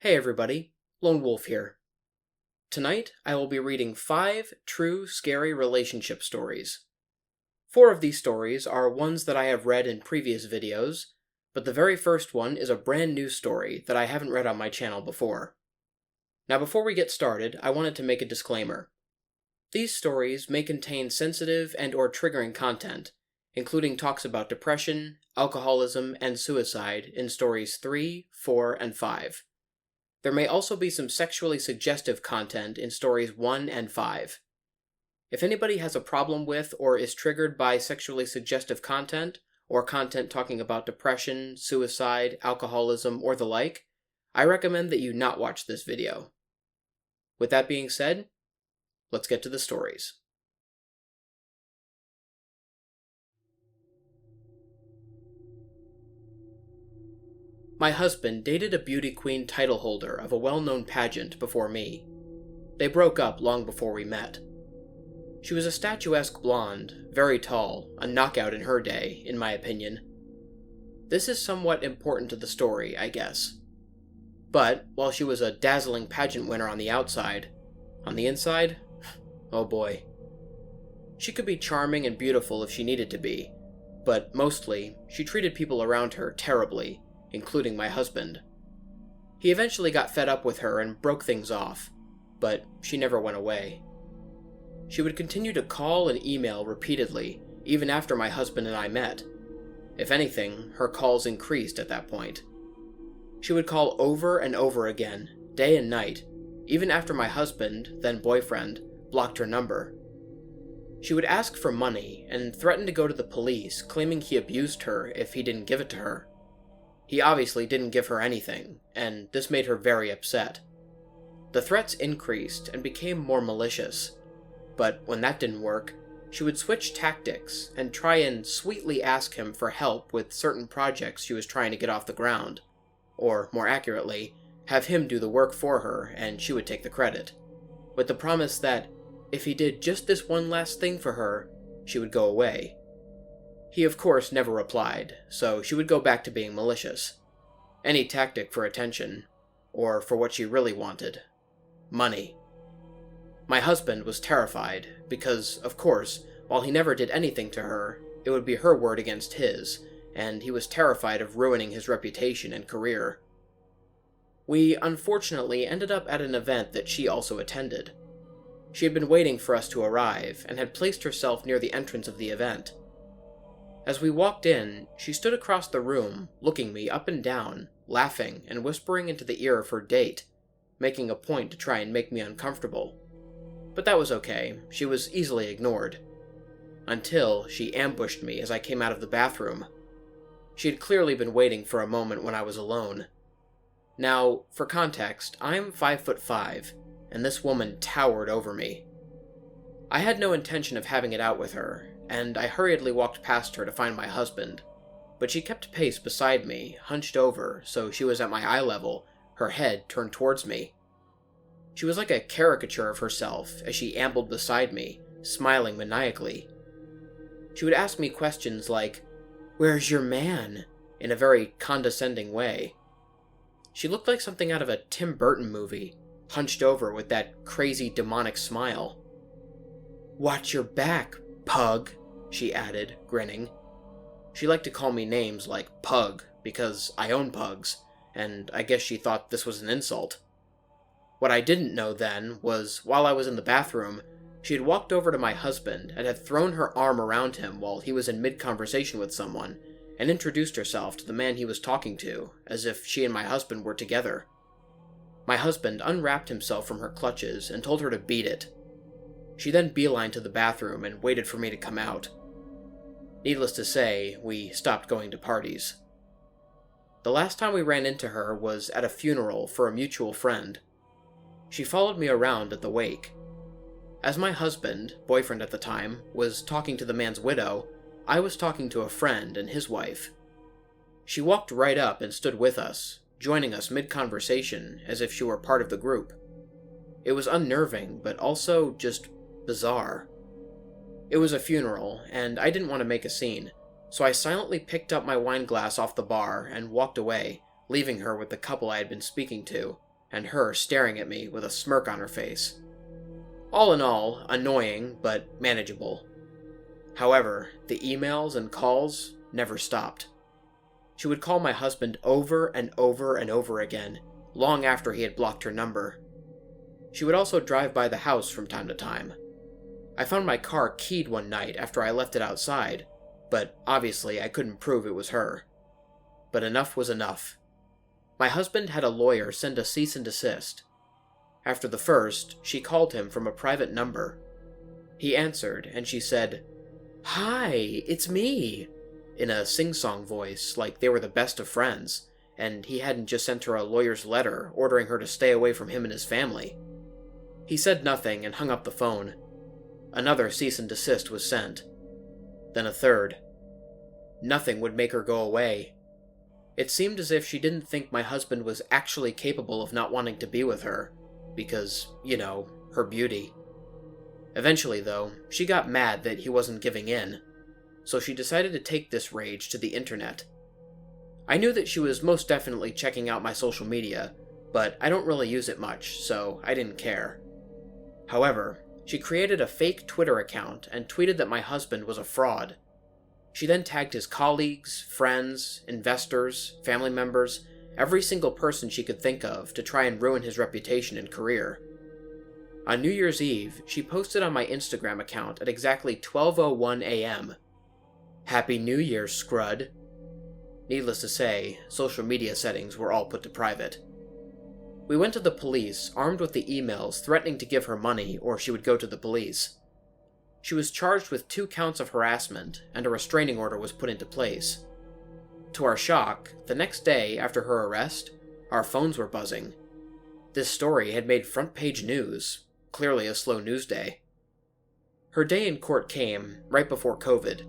Hey everybody, Lone Wolf here. Tonight, I will be reading 5 true scary relationship stories. 4 of these stories are ones that I have read in previous videos, but the very first one is a brand new story that I haven't read on my channel before. Now before we get started, I wanted to make a disclaimer. These stories may contain sensitive and/or triggering content, including talks about depression, alcoholism, and suicide in stories 3, 4, and 5. There may also be some sexually suggestive content in stories 1 and 5. If anybody has a problem with or is triggered by sexually suggestive content, or content talking about depression, suicide, alcoholism, or the like, I recommend that you not watch this video. With that being said, let's get to the stories. My husband dated a beauty queen title holder of a well-known pageant before me. They broke up long before we met. She was a statuesque blonde, very tall, a knockout in her day, in my opinion. This is somewhat important to the story, I guess. But, while she was a dazzling pageant winner on the outside, on the inside, oh boy. She could be charming and beautiful if she needed to be, but mostly, she treated people around her terribly, including my husband. He eventually got fed up with her and broke things off, but she never went away. She would continue to call and email repeatedly, even after my husband and I met. If anything, her calls increased at that point. She would call over and over again, day and night, even after my husband, then boyfriend, blocked her number. She would ask for money and threaten to go to the police, claiming he abused her if he didn't give it to her. He obviously didn't give her anything, and this made her very upset. The threats increased and became more malicious, but when that didn't work, she would switch tactics and try and sweetly ask him for help with certain projects she was trying to get off the ground, or more accurately, have him do the work for her and she would take the credit, with the promise that if he did just this one last thing for her, she would go away. He of course never replied, so she would go back to being malicious. Any tactic for attention, or for what she really wanted. Money. My husband was terrified, because, of course, while he never did anything to her, it would be her word against his, and he was terrified of ruining his reputation and career. We unfortunately ended up at an event that she also attended. She had been waiting for us to arrive, and had placed herself near the entrance of the event. As we walked in, she stood across the room, looking me up and down, laughing and whispering into the ear of her date, making a point to try and make me uncomfortable. But that was okay, she was easily ignored. Until she ambushed me as I came out of the bathroom. She had clearly been waiting for a moment when I was alone. Now, for context, I'm 5'5", and this woman towered over me. I had no intention of having it out with her, and I hurriedly walked past her to find my husband, but she kept pace beside me, hunched over so she was at my eye level, her head turned towards me. She was like a caricature of herself as she ambled beside me, smiling maniacally. She would ask me questions like, "Where's your man?" in a very condescending way. She looked like something out of a Tim Burton movie, hunched over with that crazy demonic smile. "Watch your back, pug," she added, grinning. She liked to call me names like Pug, because I own pugs, and I guess she thought this was an insult. What I didn't know then was, while I was in the bathroom, she had walked over to my husband and had thrown her arm around him while he was in mid-conversation with someone, and introduced herself to the man he was talking to, as if she and my husband were together. My husband unwrapped himself from her clutches and told her to beat it. She then beelined to the bathroom and waited for me to come out. Needless to say, we stopped going to parties. The last time we ran into her was at a funeral for a mutual friend. She followed me around at the wake. As my husband, boyfriend at the time, was talking to the man's widow, I was talking to a friend and his wife. She walked right up and stood with us, joining us mid-conversation as if she were part of the group. It was unnerving, but also just bizarre. It was a funeral, and I didn't want to make a scene, so I silently picked up my wine glass off the bar and walked away, leaving her with the couple I had been speaking to, and her staring at me with a smirk on her face. All in all, annoying, but manageable. However, the emails and calls never stopped. She would call my husband over and over and over again, long after he had blocked her number. She would also drive by the house from time to time. I found my car keyed one night after I left it outside, but obviously I couldn't prove it was her. But enough was enough. My husband had a lawyer send a cease and desist. After the first, she called him from a private number. He answered, and she said, "Hi, it's me," in a sing-song voice, like they were the best of friends, and he hadn't just sent her a lawyer's letter ordering her to stay away from him and his family. He said nothing and hung up the phone. Another cease and desist was sent. Then a third. Nothing would make her go away. It seemed as if she didn't think my husband was actually capable of not wanting to be with her, because, her beauty. Eventually, though, she got mad that he wasn't giving in, so she decided to take this rage to the internet. I knew that she was most definitely checking out my social media, but I don't really use it much, so I didn't care. However, she created a fake Twitter account and tweeted that my husband was a fraud. She then tagged his colleagues, friends, investors, family members, every single person she could think of to try and ruin his reputation and career. On New Year's Eve, she posted on my Instagram account at exactly 12:01 a.m. "Happy New Year, Scrud." Needless to say, social media settings were all put to private. We went to the police, armed with the emails threatening to give her money or she would go to the police. She was charged with 2 counts of harassment, and a restraining order was put into place. To our shock, the next day after her arrest, our phones were buzzing. This story had made front-page news, clearly a slow news day. Her day in court came right before COVID.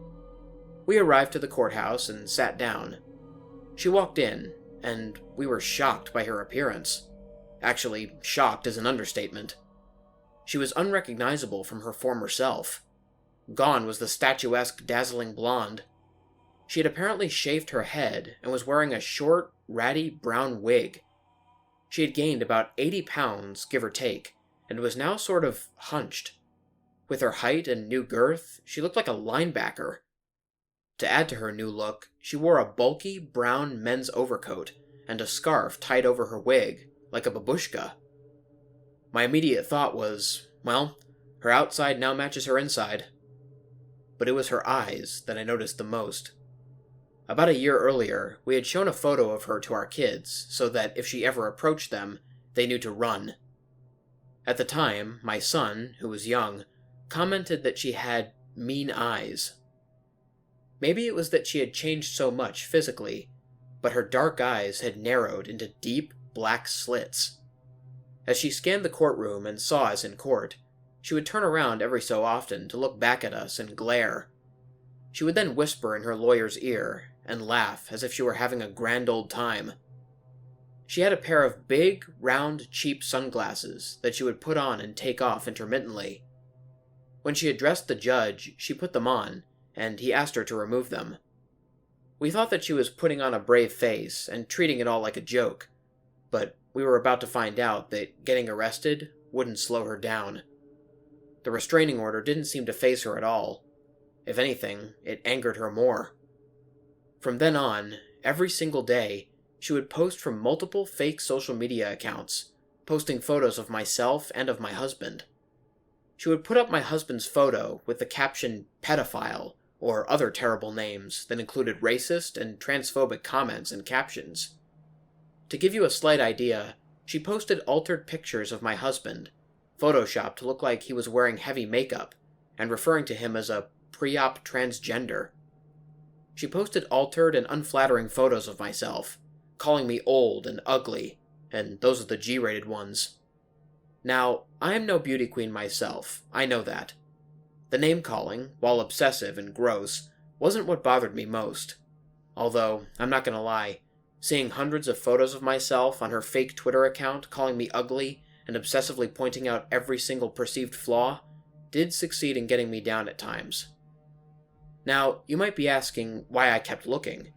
We arrived to the courthouse and sat down. She walked in, and we were shocked by her appearance. Actually, shocked is an understatement. She was unrecognizable from her former self. Gone was the statuesque, dazzling blonde. She had apparently shaved her head and was wearing a short, ratty brown wig. She had gained about 80 pounds, give or take, and was now sort of hunched. With her height and new girth, she looked like a linebacker. To add to her new look, she wore a bulky brown men's overcoat and a scarf tied over her wig, like a babushka. My immediate thought was, well, her outside now matches her inside. But it was her eyes that I noticed the most. About a year earlier, we had shown a photo of her to our kids, so that if she ever approached them, they knew to run. At the time, my son, who was young, commented that she had mean eyes. Maybe it was that she had changed so much physically, but her dark eyes had narrowed into deep, black slits. As she scanned the courtroom and saw us in court, she would turn around every so often to look back at us and glare. She would then whisper in her lawyer's ear and laugh as if she were having a grand old time. She had a pair of big, round, cheap sunglasses that she would put on and take off intermittently. When she addressed the judge, she put them on, and he asked her to remove them. We thought that she was putting on a brave face and treating it all like a joke, but we were about to find out that getting arrested wouldn't slow her down. The restraining order didn't seem to faze her at all. If anything, it angered her more. From then on, every single day, she would post from multiple fake social media accounts, posting photos of myself and of my husband. She would put up my husband's photo with the caption "pedophile" or other terrible names that included racist and transphobic comments and captions. To give you a slight idea, she posted altered pictures of my husband, photoshopped to look like he was wearing heavy makeup, and referring to him as a pre-op transgender. She posted altered and unflattering photos of myself, calling me old and ugly, and those are the G-rated ones. Now, I am no beauty queen myself, I know that. The name-calling, while obsessive and gross, wasn't what bothered me most. Although, I'm not gonna lie, seeing hundreds of photos of myself on her fake Twitter account calling me ugly and obsessively pointing out every single perceived flaw did succeed in getting me down at times. Now, you might be asking why I kept looking.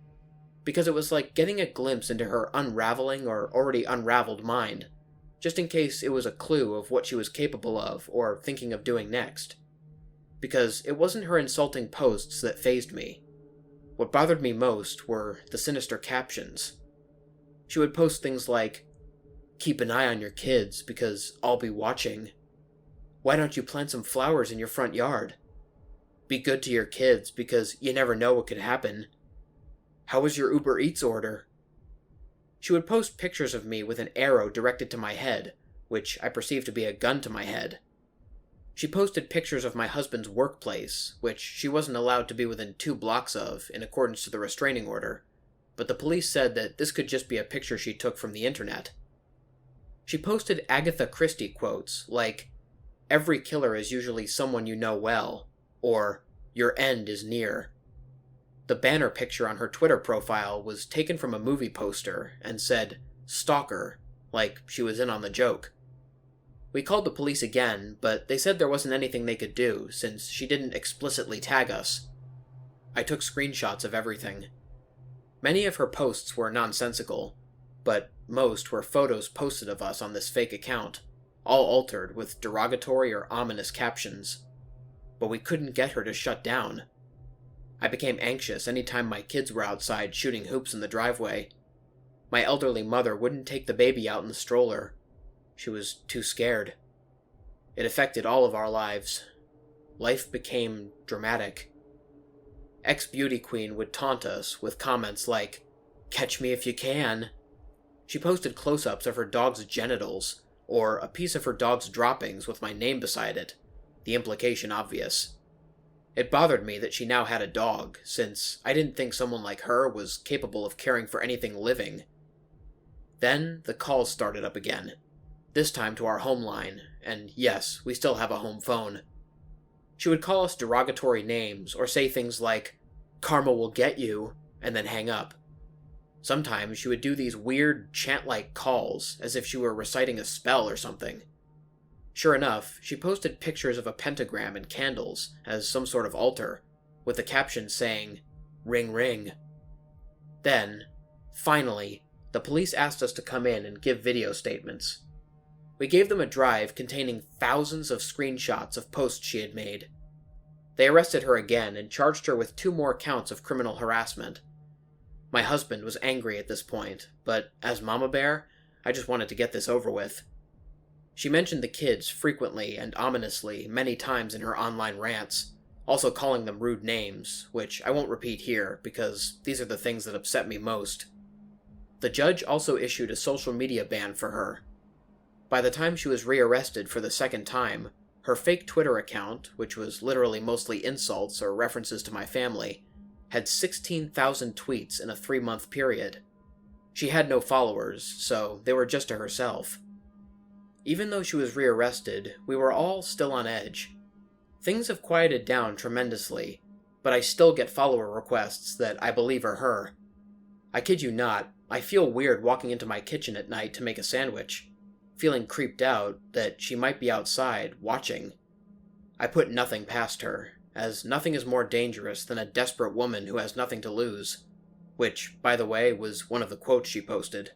Because it was like getting a glimpse into her unraveling or already unraveled mind, just in case it was a clue of what she was capable of or thinking of doing next. Because it wasn't her insulting posts that fazed me. What bothered me most were the sinister captions. She would post things like, "Keep an eye on your kids because I'll be watching. Why don't you plant some flowers in your front yard? Be good to your kids because you never know what could happen. How was your Uber Eats order?" She would post pictures of me with an arrow directed to my head, which I perceived to be a gun to my head. She posted pictures of my husband's workplace, which she wasn't allowed to be within 2 blocks of in accordance to the restraining order, but the police said that this could just be a picture she took from the internet. She posted Agatha Christie quotes like, "Every killer is usually someone you know well," or "Your end is near." The banner picture on her Twitter profile was taken from a movie poster and said, "Stalker," like she was in on the joke. We called the police again, but they said there wasn't anything they could do since she didn't explicitly tag us. I took screenshots of everything. Many of her posts were nonsensical, but most were photos posted of us on this fake account, all altered with derogatory or ominous captions. But we couldn't get her to shut down. I became anxious any time my kids were outside shooting hoops in the driveway. My elderly mother wouldn't take the baby out in the stroller. She was too scared. It affected all of our lives. Life became dramatic. Ex-beauty queen would taunt us with comments like, "Catch me if you can." She posted close-ups of her dog's genitals, or a piece of her dog's droppings with my name beside it, the implication obvious. It bothered me that she now had a dog, since I didn't think someone like her was capable of caring for anything living. Then the calls started up again, this time to our home line, and yes, we still have a home phone. She would call us derogatory names or say things like, "Karma will get you," and then hang up. Sometimes she would do these weird, chant-like calls, as if she were reciting a spell or something. Sure enough, she posted pictures of a pentagram and candles as some sort of altar, with the caption saying, "Ring ring." Then, finally, the police asked us to come in and give video statements. We gave them a drive containing thousands of screenshots of posts she had made. They arrested her again and charged her with 2 more counts of criminal harassment. My husband was angry at this point, but as Mama Bear, I just wanted to get this over with. She mentioned the kids frequently and ominously many times in her online rants, also calling them rude names, which I won't repeat here because these are the things that upset me most. The judge also issued a social media ban for her. By the time she was rearrested for the 2nd time, her fake Twitter account, which was literally mostly insults or references to my family, had 16,000 tweets in a 3-month period. She had no followers, so they were just to herself. Even though she was rearrested, we were all still on edge. Things have quieted down tremendously, but I still get follower requests that I believe are her. I kid you not, I feel weird walking into my kitchen at night to make a sandwich, feeling creeped out that she might be outside, watching. I put nothing past her, as nothing is more dangerous than a desperate woman who has nothing to lose, which, by the way, was one of the quotes she posted.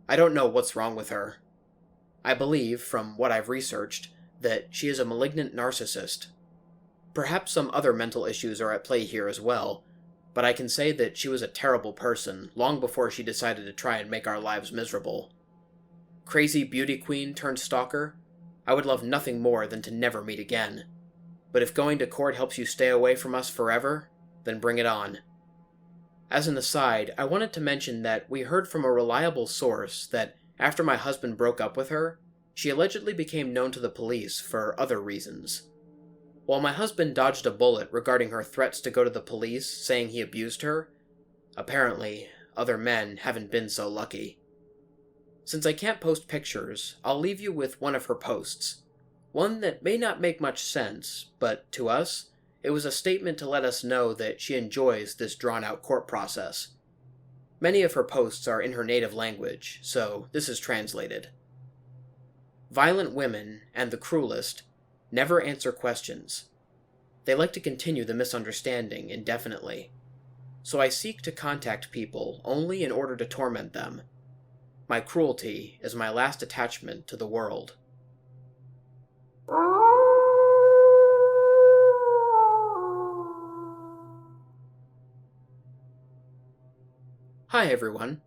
I don't know what's wrong with her. I believe, from what I've researched, that she is a malignant narcissist. Perhaps some other mental issues are at play here as well, but I can say that she was a terrible person long before she decided to try and make our lives miserable. Crazy beauty queen turned stalker, I would love nothing more than to never meet again. But if going to court helps you stay away from us forever, then bring it on. As an aside, I wanted to mention that we heard from a reliable source that after my husband broke up with her, she allegedly became known to the police for other reasons. While my husband dodged a bullet regarding her threats to go to the police saying he abused her, apparently, other men haven't been so lucky. Since I can't post pictures, I'll leave you with one of her posts. One that may not make much sense, but to us, it was a statement to let us know that she enjoys this drawn-out court process. Many of her posts are in her native language, so this is translated. Violent women, and the cruelest, never answer questions. They like to continue the misunderstanding indefinitely. So I seek to contact people only in order to torment them. My cruelty is my last attachment to the world. Hi everyone.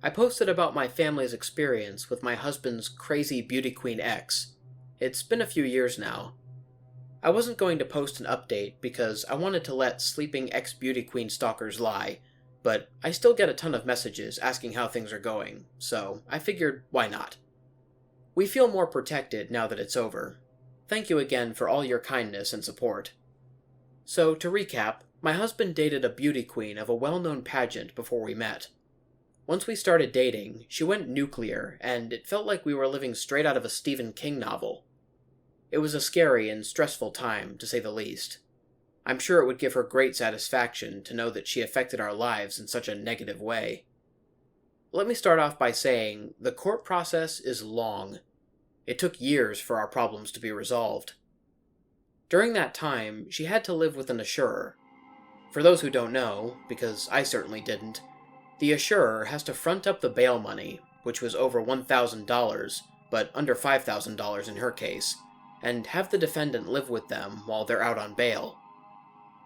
I posted about my family's experience with my husband's crazy beauty queen ex. It's been a few years now. I wasn't going to post an update because I wanted to let sleeping ex-beauty queen stalkers lie, but I still get a ton of messages asking how things are going, so I figured why not. We feel more protected now that it's over. Thank you again for all your kindness and support. So, to recap, my husband dated a beauty queen of a well-known pageant before we met. Once we started dating, she went nuclear, and it felt like we were living straight out of a Stephen King novel. It was a scary and stressful time, to say the least. I'm sure it would give her great satisfaction to know that she affected our lives in such a negative way. Let me start off by saying, the court process is long. It took years for our problems to be resolved. During that time, she had to live with an assurer. For those who don't know, because I certainly didn't, the assurer has to front up the bail money, which was over $1,000, but under $5,000 in her case, and have the defendant live with them while they're out on bail.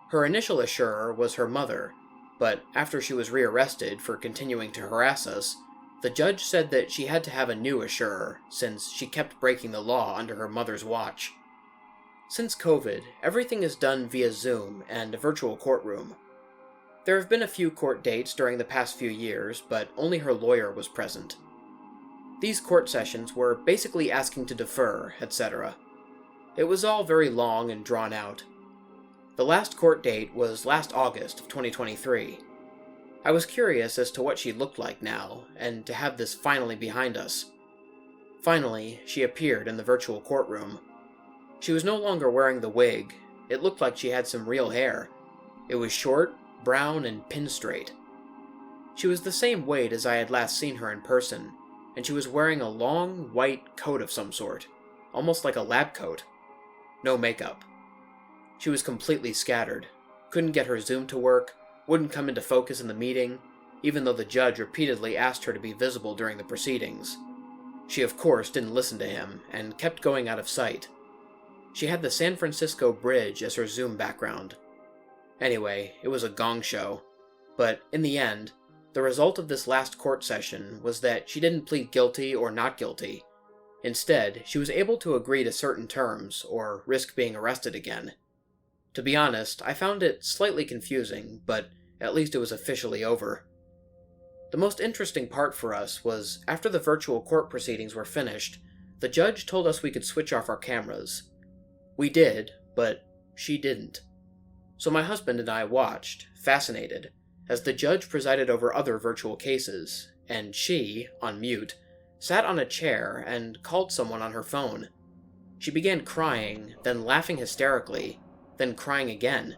Her initial assurer was her mother, but after she was rearrested for continuing to harass us, the judge said that she had to have a new assurer, since she kept breaking the law under her mother's watch. Since COVID, everything is done via Zoom and a virtual courtroom. There have been a few court dates during the past few years, but only her lawyer was present. These court sessions were basically asking to defer, etc. It was all very long and drawn out. The last court date was last August of 2023. I was curious as to what she looked like now, and to have this finally behind us. Finally, she appeared in the virtual courtroom. She was no longer wearing the wig. It looked like she had some real hair. It was short, brown, and pinned straight. She was the same weight as I had last seen her in person, and she was wearing a long, white coat of some sort, almost like a lab coat. No makeup. She was completely scattered, couldn't get her Zoom to work, wouldn't come into focus in the meeting, even though the judge repeatedly asked her to be visible during the proceedings. She of course didn't listen to him, and kept going out of sight. She had the San Francisco Bridge as her Zoom background. Anyway, it was a gong show. But in the end, the result of this last court session was that she didn't plead guilty or not guilty. Instead, she was able to agree to certain terms, or risk being arrested again. To be honest, I found it slightly confusing, but at least it was officially over. The most interesting part for us was, after the virtual court proceedings were finished, the judge told us we could switch off our cameras. We did, but she didn't. So my husband and I watched, fascinated, as the judge presided over other virtual cases, and she, on mute, sat on a chair and called someone on her phone. She began crying, then laughing hysterically, then crying again,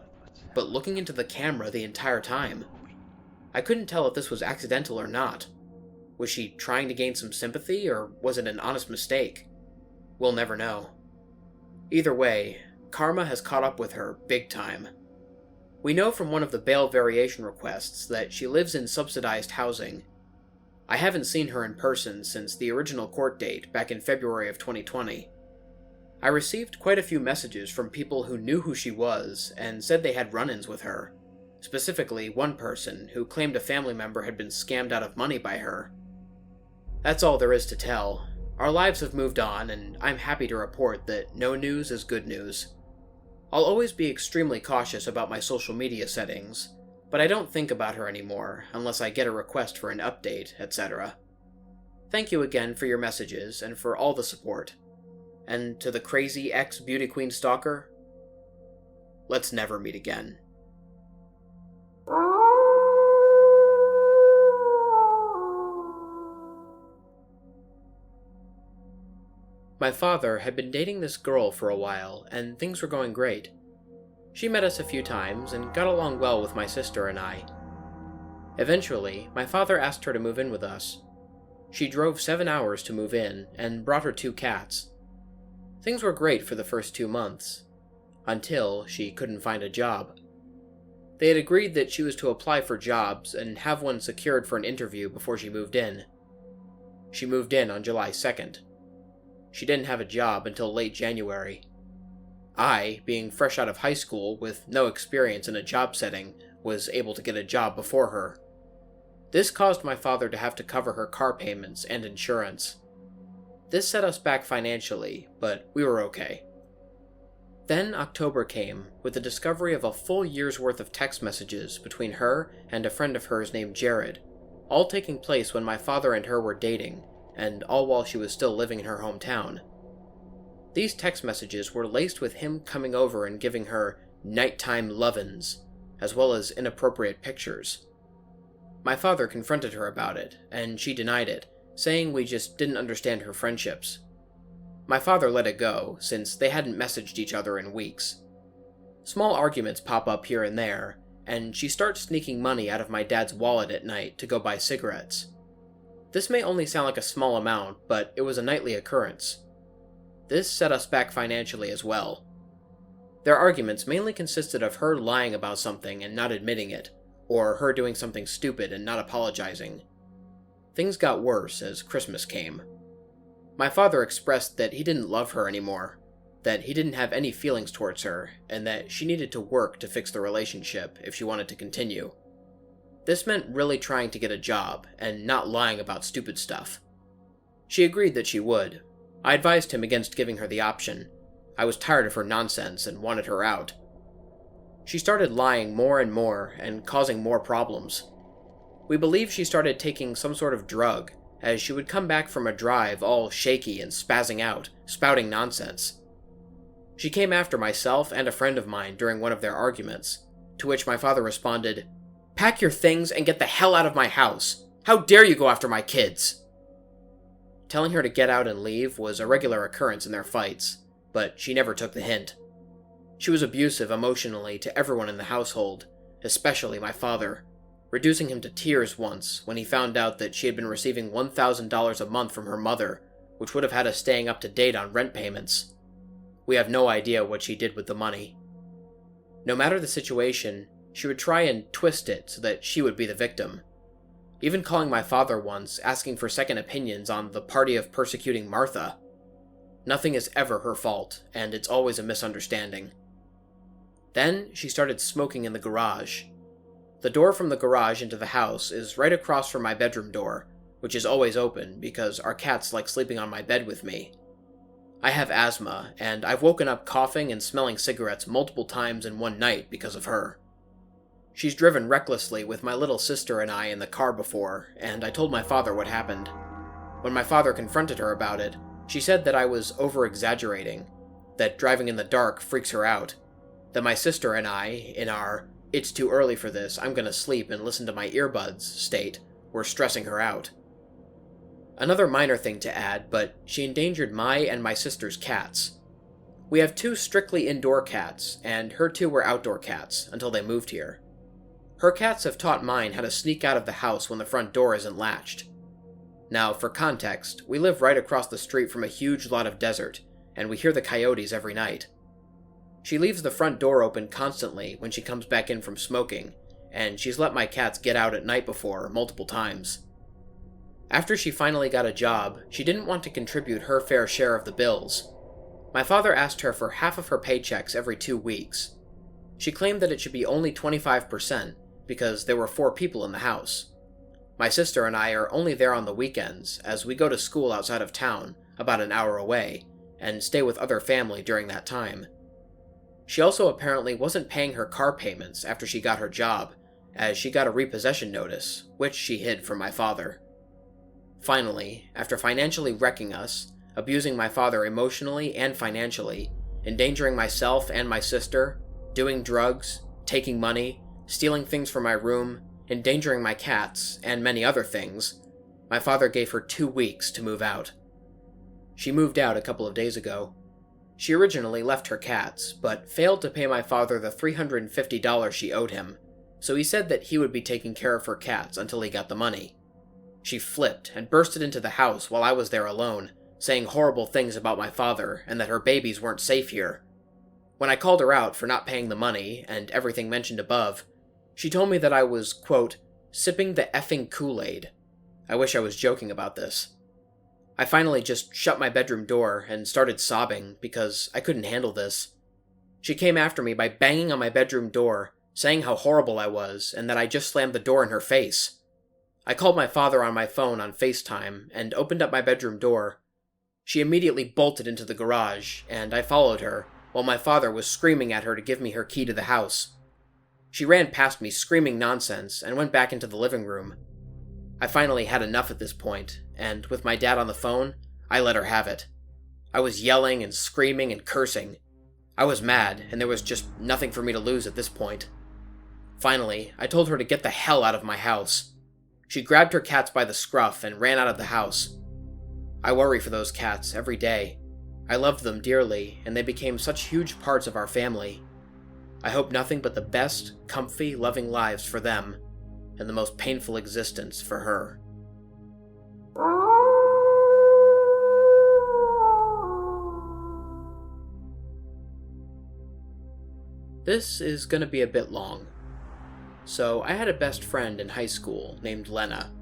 but looking into the camera the entire time. I couldn't tell if this was accidental or not. Was she trying to gain some sympathy, or was it an honest mistake? We'll never know. Either way, karma has caught up with her big time. We know from one of the bail variation requests that she lives in subsidized housing. I haven't seen her in person since the original court date back in February of 2020. I received quite a few messages from people who knew who she was and said they had run-ins with her, specifically one person who claimed a family member had been scammed out of money by her. That's all there is to tell. Our lives have moved on, and I'm happy to report that no news is good news. I'll always be extremely cautious about my social media settings, but I don't think about her anymore unless I get a request for an update, etc. Thank you again for your messages and for all the support. And to the crazy ex-beauty queen stalker, let's never meet again. My father had been dating this girl for a while, and things were going great. She met us a few times and got along well with my sister and I. Eventually, my father asked her to move in with us. She drove 7 hours to move in, and brought her 2 cats. Things were great for the first 2 months, until she couldn't find a job. They had agreed that she was to apply for jobs and have one secured for an interview before she moved in. She moved in on July 2nd. She didn't have a job until late January. I, being fresh out of high school with no experience in a job setting, was able to get a job before her. This caused my father to have to cover her car payments and insurance. This set us back financially, but we were okay. Then October came, with the discovery of a full year's worth of text messages between her and a friend of hers named Jared, all taking place when my father and her were dating, and all while she was still living in her hometown. These text messages were laced with him coming over and giving her nighttime love-ins, as well as inappropriate pictures. My father confronted her about it, and she denied it, saying we just didn't understand her friendships. My father let it go, since they hadn't messaged each other in weeks. Small arguments pop up here and there, and she starts sneaking money out of my dad's wallet at night to go buy cigarettes. This may only sound like a small amount, but it was a nightly occurrence. This set us back financially as well. Their arguments mainly consisted of her lying about something and not admitting it, or her doing something stupid and not apologizing. Things got worse as Christmas came. My father expressed that he didn't love her anymore, that he didn't have any feelings towards her, and that she needed to work to fix the relationship if she wanted to continue. This meant really trying to get a job, and not lying about stupid stuff. She agreed that she would. I advised him against giving her the option. I was tired of her nonsense and wanted her out. She started lying more and more, and causing more problems. We believe she started taking some sort of drug, as she would come back from a drive all shaky and spazzing out, spouting nonsense. She came after myself and a friend of mine during one of their arguments, to which my father responded, "Pack your things and get the hell out of my house! How dare you go after my kids!" Telling her to get out and leave was a regular occurrence in their fights, but she never took the hint. She was abusive emotionally to everyone in the household, especially my father, reducing him to tears once when he found out that she had been receiving $1,000 a month from her mother, which would have had us staying up to date on rent payments. We have no idea what she did with the money. No matter the situation, she would try and twist it so that she would be the victim. Even calling my father once, asking for second opinions on the party of persecuting Martha. Nothing is ever her fault, and it's always a misunderstanding. Then she started smoking in the garage. The door from the garage into the house is right across from my bedroom door, which is always open because our cats like sleeping on my bed with me. I have asthma, and I've woken up coughing and smelling cigarettes multiple times in one night because of her. She's driven recklessly with my little sister and I in the car before, and I told my father what happened. When my father confronted her about it, she said that I was over-exaggerating, that driving in the dark freaks her out, that my sister and I, in our "it's too early for this, I'm gonna sleep and listen to my earbuds" state, were stressing her out. Another minor thing to add, but she endangered my and my sister's cats. We have 2 strictly indoor cats, and her 2 were outdoor cats until they moved here. Her cats have taught mine how to sneak out of the house when the front door isn't latched. Now, for context, we live right across the street from a huge lot of desert, and we hear the coyotes every night. She leaves the front door open constantly when she comes back in from smoking, and she's let my cats get out at night before, multiple times. After she finally got a job, she didn't want to contribute her fair share of the bills. My father asked her for half of her paychecks every 2 weeks. She claimed that it should be only 25%, because there were 4 people in the house. My sister and I are only there on the weekends, as we go to school outside of town, about an hour away, and stay with other family during that time. She also apparently wasn't paying her car payments after she got her job, as she got a repossession notice, which she hid from my father. Finally, after financially wrecking us, abusing my father emotionally and financially, endangering myself and my sister, doing drugs, taking money, stealing things from my room, endangering my cats, and many other things, my father gave her 2 weeks to move out. She moved out a couple of days ago. She originally left her cats, but failed to pay my father the $350 she owed him, so he said that he would be taking care of her cats until he got the money. She flipped and bursted into the house while I was there alone, saying horrible things about my father and that her babies weren't safe here. When I called her out for not paying the money and everything mentioned above, she told me that I was, quote, sipping the effing Kool-Aid. I wish I was joking about this. I finally just shut my bedroom door and started sobbing because I couldn't handle this. She came after me by banging on my bedroom door, saying how horrible I was and that I just slammed the door in her face. I called my father on my phone on FaceTime and opened up my bedroom door. She immediately bolted into the garage, and I followed her, while my father was screaming at her to give me her key to the house. She ran past me screaming nonsense and went back into the living room. I finally had enough at this point, and with my dad on the phone, I let her have it. I was yelling and screaming and cursing. I was mad, and there was just nothing for me to lose at this point. Finally, I told her to get the hell out of my house. She grabbed her cats by the scruff and ran out of the house. I worry for those cats every day. I loved them dearly, and they became such huge parts of our family. I hope nothing but the best, comfy, loving lives for them, and the most painful existence for her. This is gonna be a bit long. So, I had a best friend in high school named Lena.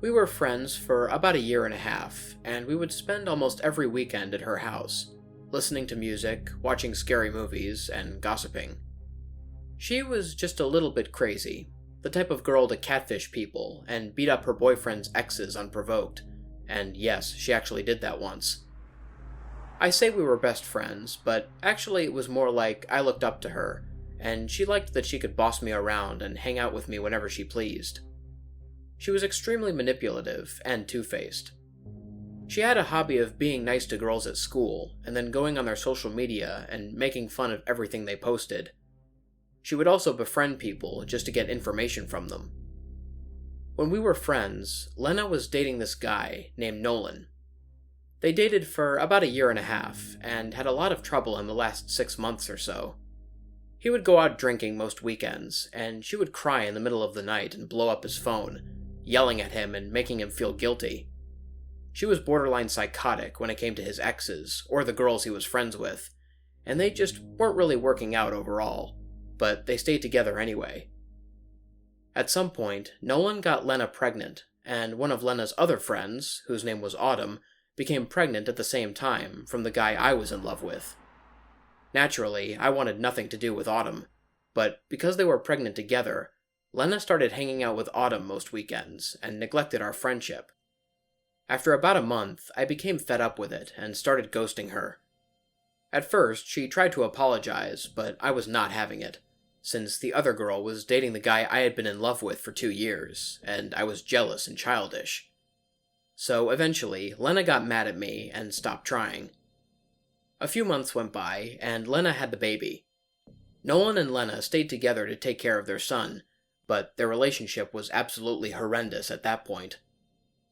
We were friends for about a year and a half, and we would spend almost every weekend at her house, listening to music, watching scary movies, and gossiping. She was just a little bit crazy, the type of girl to catfish people and beat up her boyfriend's exes unprovoked, and yes, she actually did that once. I say we were best friends, but actually it was more like I looked up to her, and she liked that she could boss me around and hang out with me whenever she pleased. She was extremely manipulative and two-faced. She had a hobby of being nice to girls at school, and then going on their social media and making fun of everything they posted. She would also befriend people just to get information from them. When we were friends, Lena was dating this guy named Nolan. They dated for about a year and a half, and had a lot of trouble in the last 6 months or so. He would go out drinking most weekends, and she would cry in the middle of the night and blow up his phone, yelling at him and making him feel guilty. She was borderline psychotic when it came to his exes, or the girls he was friends with, and they just weren't really working out overall, but they stayed together anyway. At some point, Nolan got Lena pregnant, and one of Lena's other friends, whose name was Autumn, became pregnant at the same time from the guy I was in love with. Naturally, I wanted nothing to do with Autumn, but because they were pregnant together, Lena started hanging out with Autumn most weekends and neglected our friendship. After about a month, I became fed up with it and started ghosting her. At first, she tried to apologize, but I was not having it, since the other girl was dating the guy I had been in love with for 2 years, and I was jealous and childish. So eventually, Lena got mad at me and stopped trying. A few months went by, and Lena had the baby. Nolan and Lena stayed together to take care of their son, but their relationship was absolutely horrendous at that point.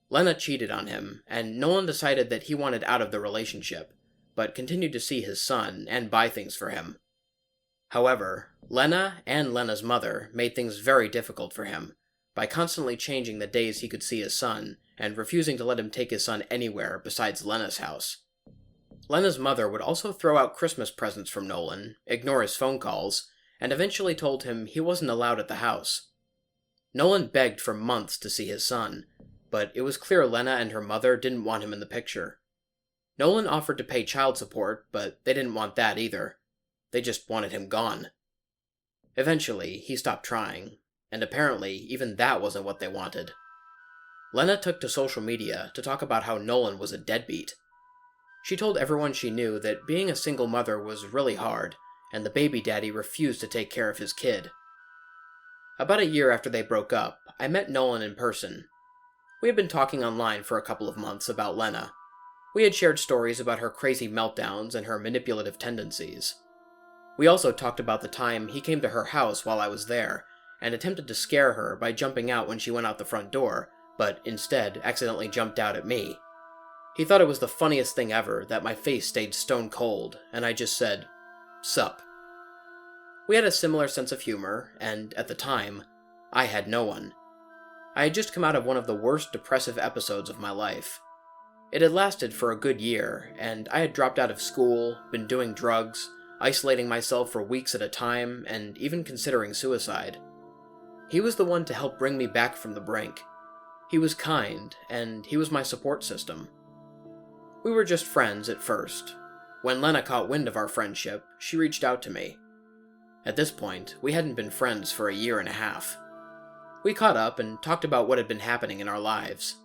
Lena cheated on him, and Nolan decided that he wanted out of the relationship, but continued to see his son and buy things for him. However, Lena and Lena's mother made things very difficult for him, by constantly changing the days he could see his son, and refusing to let him take his son anywhere besides Lena's house. Lena's mother would also throw out Christmas presents from Nolan, ignore his phone calls, and eventually told him he wasn't allowed at the house. Nolan begged for months to see his son, but it was clear Lena and her mother didn't want him in the picture. Nolan offered to pay child support, but they didn't want that either. They just wanted him gone. Eventually, he stopped trying, and apparently even that wasn't what they wanted. Lena took to social media to talk about how Nolan was a deadbeat. She told everyone she knew that being a single mother was really hard, and the baby daddy refused to take care of his kid. About a year after they broke up, I met Nolan in person. We had been talking online for a couple of months about Lena. We had shared stories about her crazy meltdowns and her manipulative tendencies. We also talked about the time he came to her house while I was there, and attempted to scare her by jumping out when she went out the front door, but instead accidentally jumped out at me. He thought it was the funniest thing ever that my face stayed stone cold, and I just said, "Sup." We had a similar sense of humor, and at the time, I had no one. I had just come out of one of the worst depressive episodes of my life. It had lasted for a good year, and I had dropped out of school, been doing drugs, isolating myself for weeks at a time, and even considering suicide. He was the one to help bring me back from the brink. He was kind, and he was my support system. We were just friends at first. When Lena caught wind of our friendship, she reached out to me. At this point, we hadn't been friends for a year and a half. We caught up and talked about what had been happening in our lives.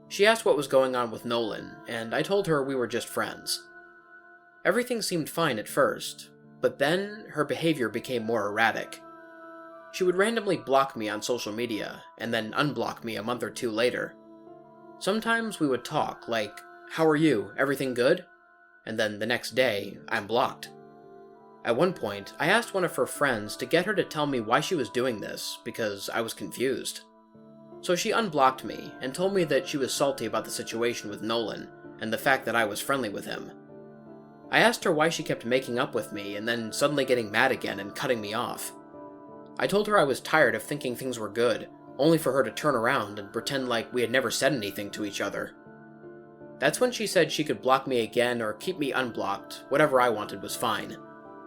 She asked what was going on with Nolan, and I told her we were just friends. Everything seemed fine at first, but then her behavior became more erratic. She would randomly block me on social media, and then unblock me a month or two later. Sometimes we would talk, like, "How are you? Everything good?" And then the next day, I'm blocked. At one point, I asked one of her friends to get her to tell me why she was doing this, because I was confused. So she unblocked me, and told me that she was salty about the situation with Nolan, and the fact that I was friendly with him. I asked her why she kept making up with me, and then suddenly getting mad again and cutting me off. I told her I was tired of thinking things were good, only for her to turn around and pretend like we had never said anything to each other. That's when she said she could block me again or keep me unblocked, whatever I wanted was fine.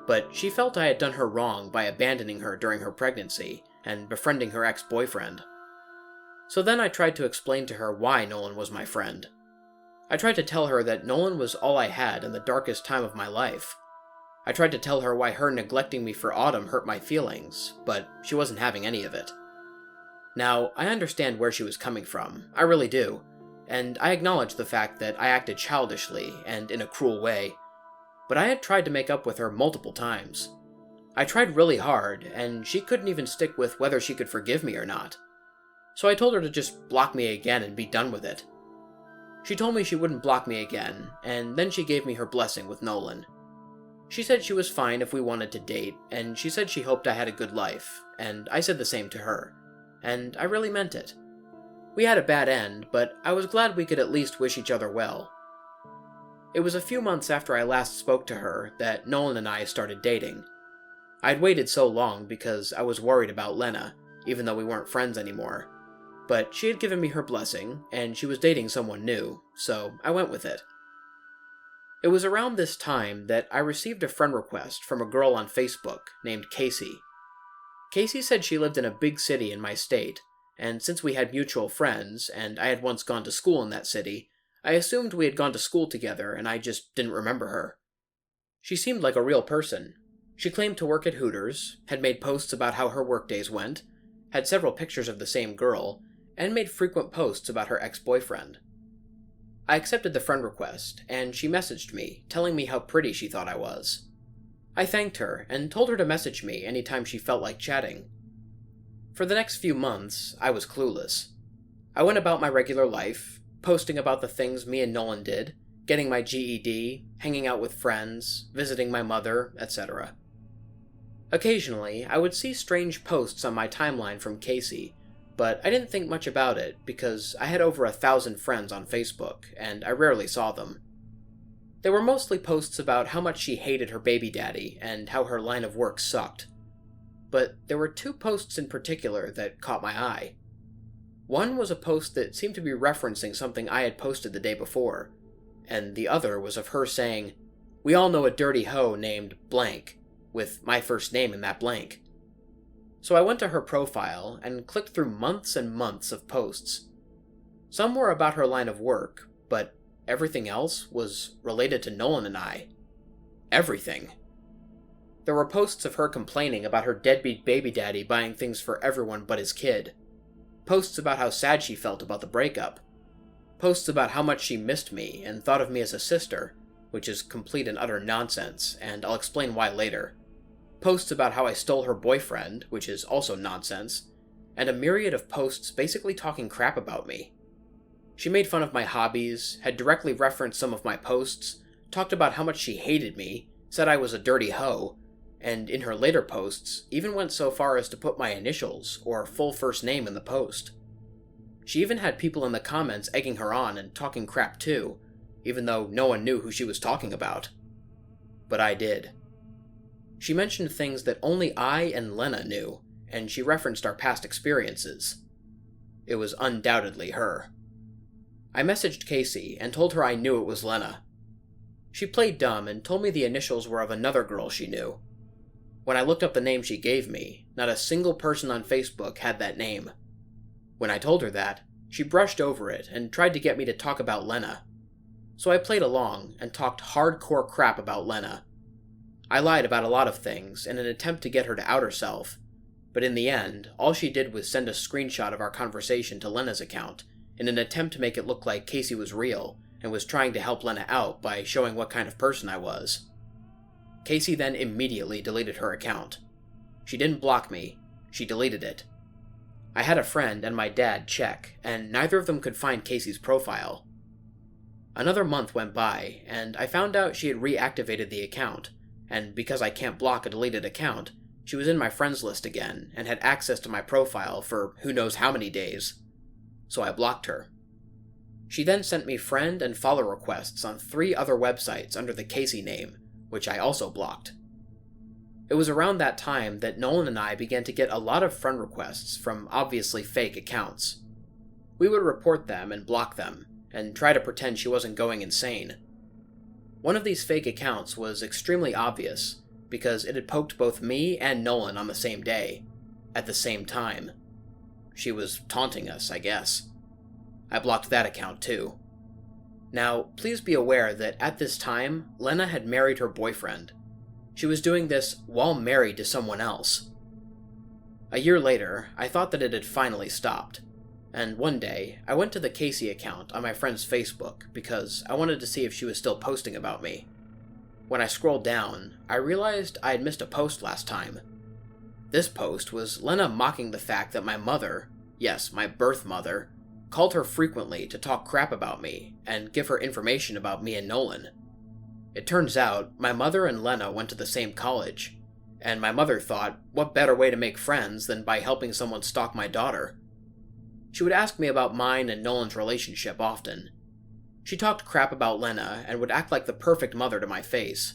But she felt I had done her wrong by abandoning her during her pregnancy and befriending her ex-boyfriend. So then I tried to explain to her why Nolan was my friend. I tried to tell her that Nolan was all I had in the darkest time of my life. I tried to tell her why her neglecting me for Autumn hurt my feelings, but she wasn't having any of it. Now, I understand where she was coming from, I really do, and I acknowledge the fact that I acted childishly and in a cruel way, but I had tried to make up with her multiple times. I tried really hard, and she couldn't even stick with whether she could forgive me or not. So I told her to just block me again and be done with it. She told me she wouldn't block me again, and then she gave me her blessing with Nolan. She said she was fine if we wanted to date, and she said she hoped I had a good life, and I said the same to her, and I really meant it. We had a bad end, but I was glad we could at least wish each other well. It was a few months after I last spoke to her that Nolan and I started dating. I'd waited so long because I was worried about Lena, even though we weren't friends anymore. But she had given me her blessing, and she was dating someone new, so I went with it. It was around this time that I received a friend request from a girl on Facebook named Casey. Casey said she lived in a big city in my state, and since we had mutual friends, and I had once gone to school in that city, I assumed we had gone to school together and I just didn't remember her. She seemed like a real person. She claimed to work at Hooters, had made posts about how her workdays went, had several pictures of the same girl, and made frequent posts about her ex-boyfriend. I accepted the friend request, and she messaged me, telling me how pretty she thought I was. I thanked her, and told her to message me anytime she felt like chatting. For the next few months, I was clueless. I went about my regular life, posting about the things me and Nolan did, getting my GED, hanging out with friends, visiting my mother, etc. Occasionally, I would see strange posts on my timeline from Casey, but I didn't think much about it because I had over 1,000 friends on Facebook, and I rarely saw them. They were mostly posts about how much she hated her baby daddy and how her line of work sucked. But there were two posts in particular that caught my eye. One was a post that seemed to be referencing something I had posted the day before, and the other was of her saying, "We all know a dirty hoe named blank," with my first name in that blank. So I went to her profile and clicked through months and months of posts. Some were about her line of work, but everything else was related to Nolan and I. Everything. There were posts of her complaining about her deadbeat baby daddy buying things for everyone but his kid. Posts about how sad she felt about the breakup. Posts about how much she missed me and thought of me as a sister, which is complete and utter nonsense, and I'll explain why later. Posts about how I stole her boyfriend, which is also nonsense, and a myriad of posts basically talking crap about me. She made fun of my hobbies, had directly referenced some of my posts, talked about how much she hated me, said I was a dirty hoe, and in her later posts, even went so far as to put my initials or full first name in the post. She even had people in the comments egging her on and talking crap too, even though no one knew who she was talking about. But I did. She mentioned things that only I and Lena knew, and she referenced our past experiences. It was undoubtedly her. I messaged Casey and told her I knew it was Lena. She played dumb and told me the initials were of another girl she knew. When I looked up the name she gave me, not a single person on Facebook had that name. When I told her that, she brushed over it and tried to get me to talk about Lena. So I played along and talked hardcore crap about Lena. I lied about a lot of things in an attempt to get her to out herself, but in the end, all she did was send a screenshot of our conversation to Lena's account in an attempt to make it look like Casey was real and was trying to help Lena out by showing what kind of person I was. Casey then immediately deleted her account. She didn't block me, she deleted it. I had a friend and my dad check, and neither of them could find Casey's profile. Another month went by, and I found out she had reactivated the account, and because I can't block a deleted account, she was in my friends list again and had access to my profile for who knows how many days. So I blocked her. She then sent me friend and follow requests on 3 other websites under the Casey name, which I also blocked. It was around that time that Nolan and I began to get a lot of friend requests from obviously fake accounts. We would report them and block them, and try to pretend she wasn't going insane. One of these fake accounts was extremely obvious, because it had poked both me and Nolan on the same day, at the same time. She was taunting us, I guess. I blocked that account too. Now, please be aware that at this time, Lena had married her boyfriend. She was doing this while married to someone else. A year later, I thought that it had finally stopped, and one day, I went to the Casey account on my friend's Facebook because I wanted to see if she was still posting about me. When I scrolled down, I realized I had missed a post last time. This post was Lena mocking the fact that my mother, yes, my birth mother, called her frequently to talk crap about me and give her information about me and Nolan. It turns out my mother and Lena went to the same college, and my mother thought, what better way to make friends than by helping someone stalk my daughter? She would ask me about mine and Nolan's relationship often. She talked crap about Lena and would act like the perfect mother to my face.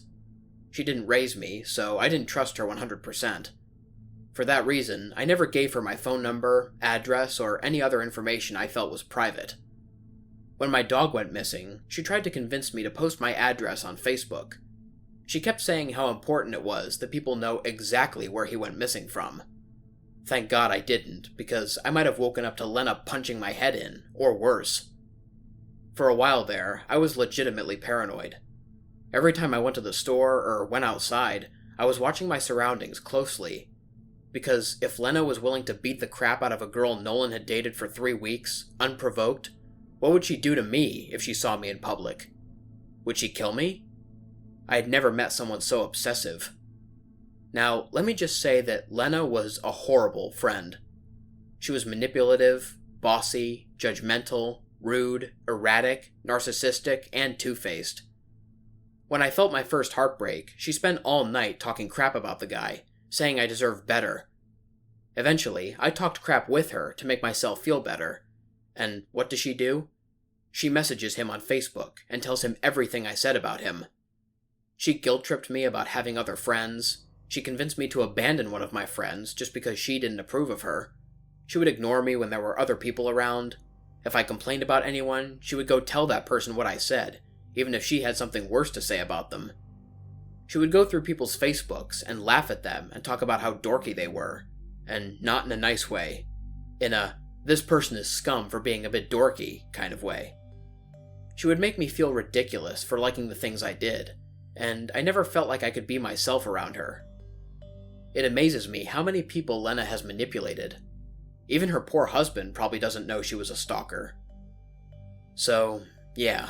She didn't raise me, so I didn't trust her 100%. For that reason, I never gave her my phone number, address, or any other information I felt was private. When my dog went missing, she tried to convince me to post my address on Facebook. She kept saying how important it was that people know exactly where he went missing from. Thank God I didn't, because I might have woken up to Lena punching my head in, or worse. For a while there, I was legitimately paranoid. Every time I went to the store or went outside, I was watching my surroundings closely. Because if Lena was willing to beat the crap out of a girl Nolan had dated for 3 weeks, unprovoked, what would she do to me if she saw me in public? Would she kill me? I had never met someone so obsessive. Now, let me just say that Lena was a horrible friend. She was manipulative, bossy, judgmental, rude, erratic, narcissistic, and two-faced. When I felt my first heartbreak, she spent all night talking crap about the guy, saying I deserved better. Eventually, I talked crap with her to make myself feel better. And what does she do? She messages him on Facebook and tells him everything I said about him. She guilt-tripped me about having other friends. She convinced me to abandon one of my friends just because she didn't approve of her. She would ignore me when there were other people around. If I complained about anyone, she would go tell that person what I said, even if she had something worse to say about them. She would go through people's Facebooks and laugh at them and talk about how dorky they were, and not in a nice way. In a, this person is scum for being a bit dorky kind of way. She would make me feel ridiculous for liking the things I did, and I never felt like I could be myself around her. It amazes me how many people Lena has manipulated. Even her poor husband probably doesn't know she was a stalker. So, yeah,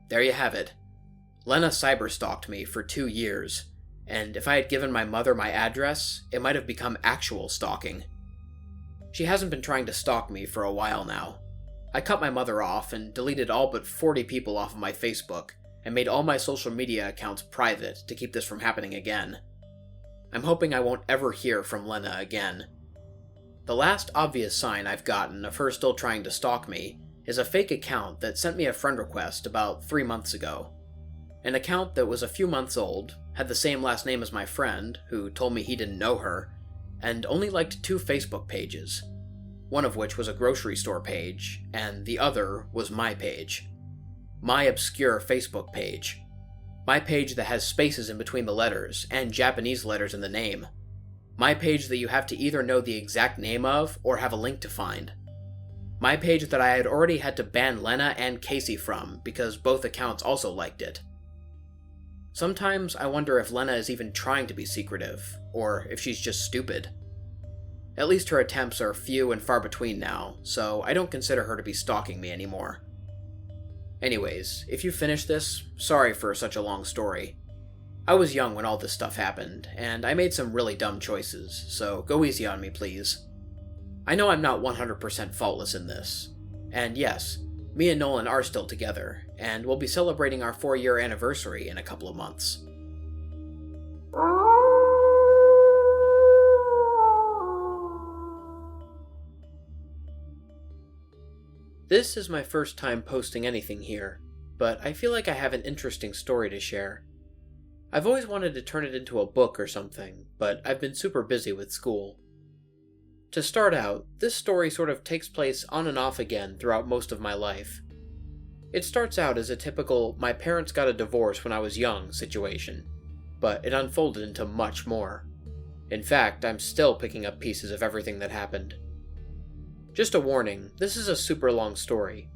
there you have it. Lena cyberstalked me for 2 years, and if I had given my mother my address, it might have become actual stalking. She hasn't been trying to stalk me for a while now. I cut my mother off and deleted all but 40 people off of my Facebook, and made all my social media accounts private to keep this from happening again. I'm hoping I won't ever hear from Lena again. The last obvious sign I've gotten of her still trying to stalk me is a fake account that sent me a friend request about 3 months ago. An account that was a few months old, had the same last name as my friend, who told me he didn't know her, and only liked 2 Facebook pages, one of which was a grocery store page, and the other was my page. My obscure Facebook page. My page that has spaces in between the letters, and Japanese letters in the name. My page that you have to either know the exact name of, or have a link to find. My page that I had already had to ban Lena and Casey from because both accounts also liked it. Sometimes I wonder if Lena is even trying to be secretive, or if she's just stupid. At least her attempts are few and far between now, so I don't consider her to be stalking me anymore. Anyways, if you finish this, sorry for such a long story. I was young when all this stuff happened, and I made some really dumb choices, so go easy on me, please. I know I'm not 100% faultless in this, and yes, me and Nolan are still together, and we'll be celebrating our 4-year anniversary in a couple of months. This is my first time posting anything here, but I feel like I have an interesting story to share. I've always wanted to turn it into a book or something, but I've been super busy with school. To start out, this story sort of takes place on and off again throughout most of my life. It starts out as a typical "my parents got a divorce when I was young" situation, but it unfolded into much more. In fact, I'm still picking up pieces of everything that happened. Just a warning, this is a super long story.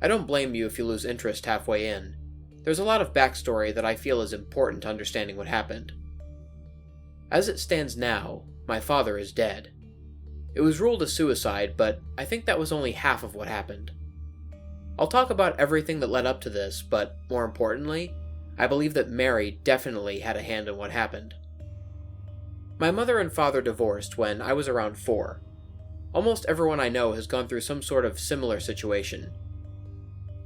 I don't blame you if you lose interest halfway in. There's a lot of backstory that I feel is important to understanding what happened. As it stands now, my father is dead. It was ruled a suicide, but I think that was only half of what happened. I'll talk about everything that led up to this, but more importantly, I believe that Mary definitely had a hand in what happened. My mother and father divorced when I was around 4. Almost everyone I know has gone through some sort of similar situation.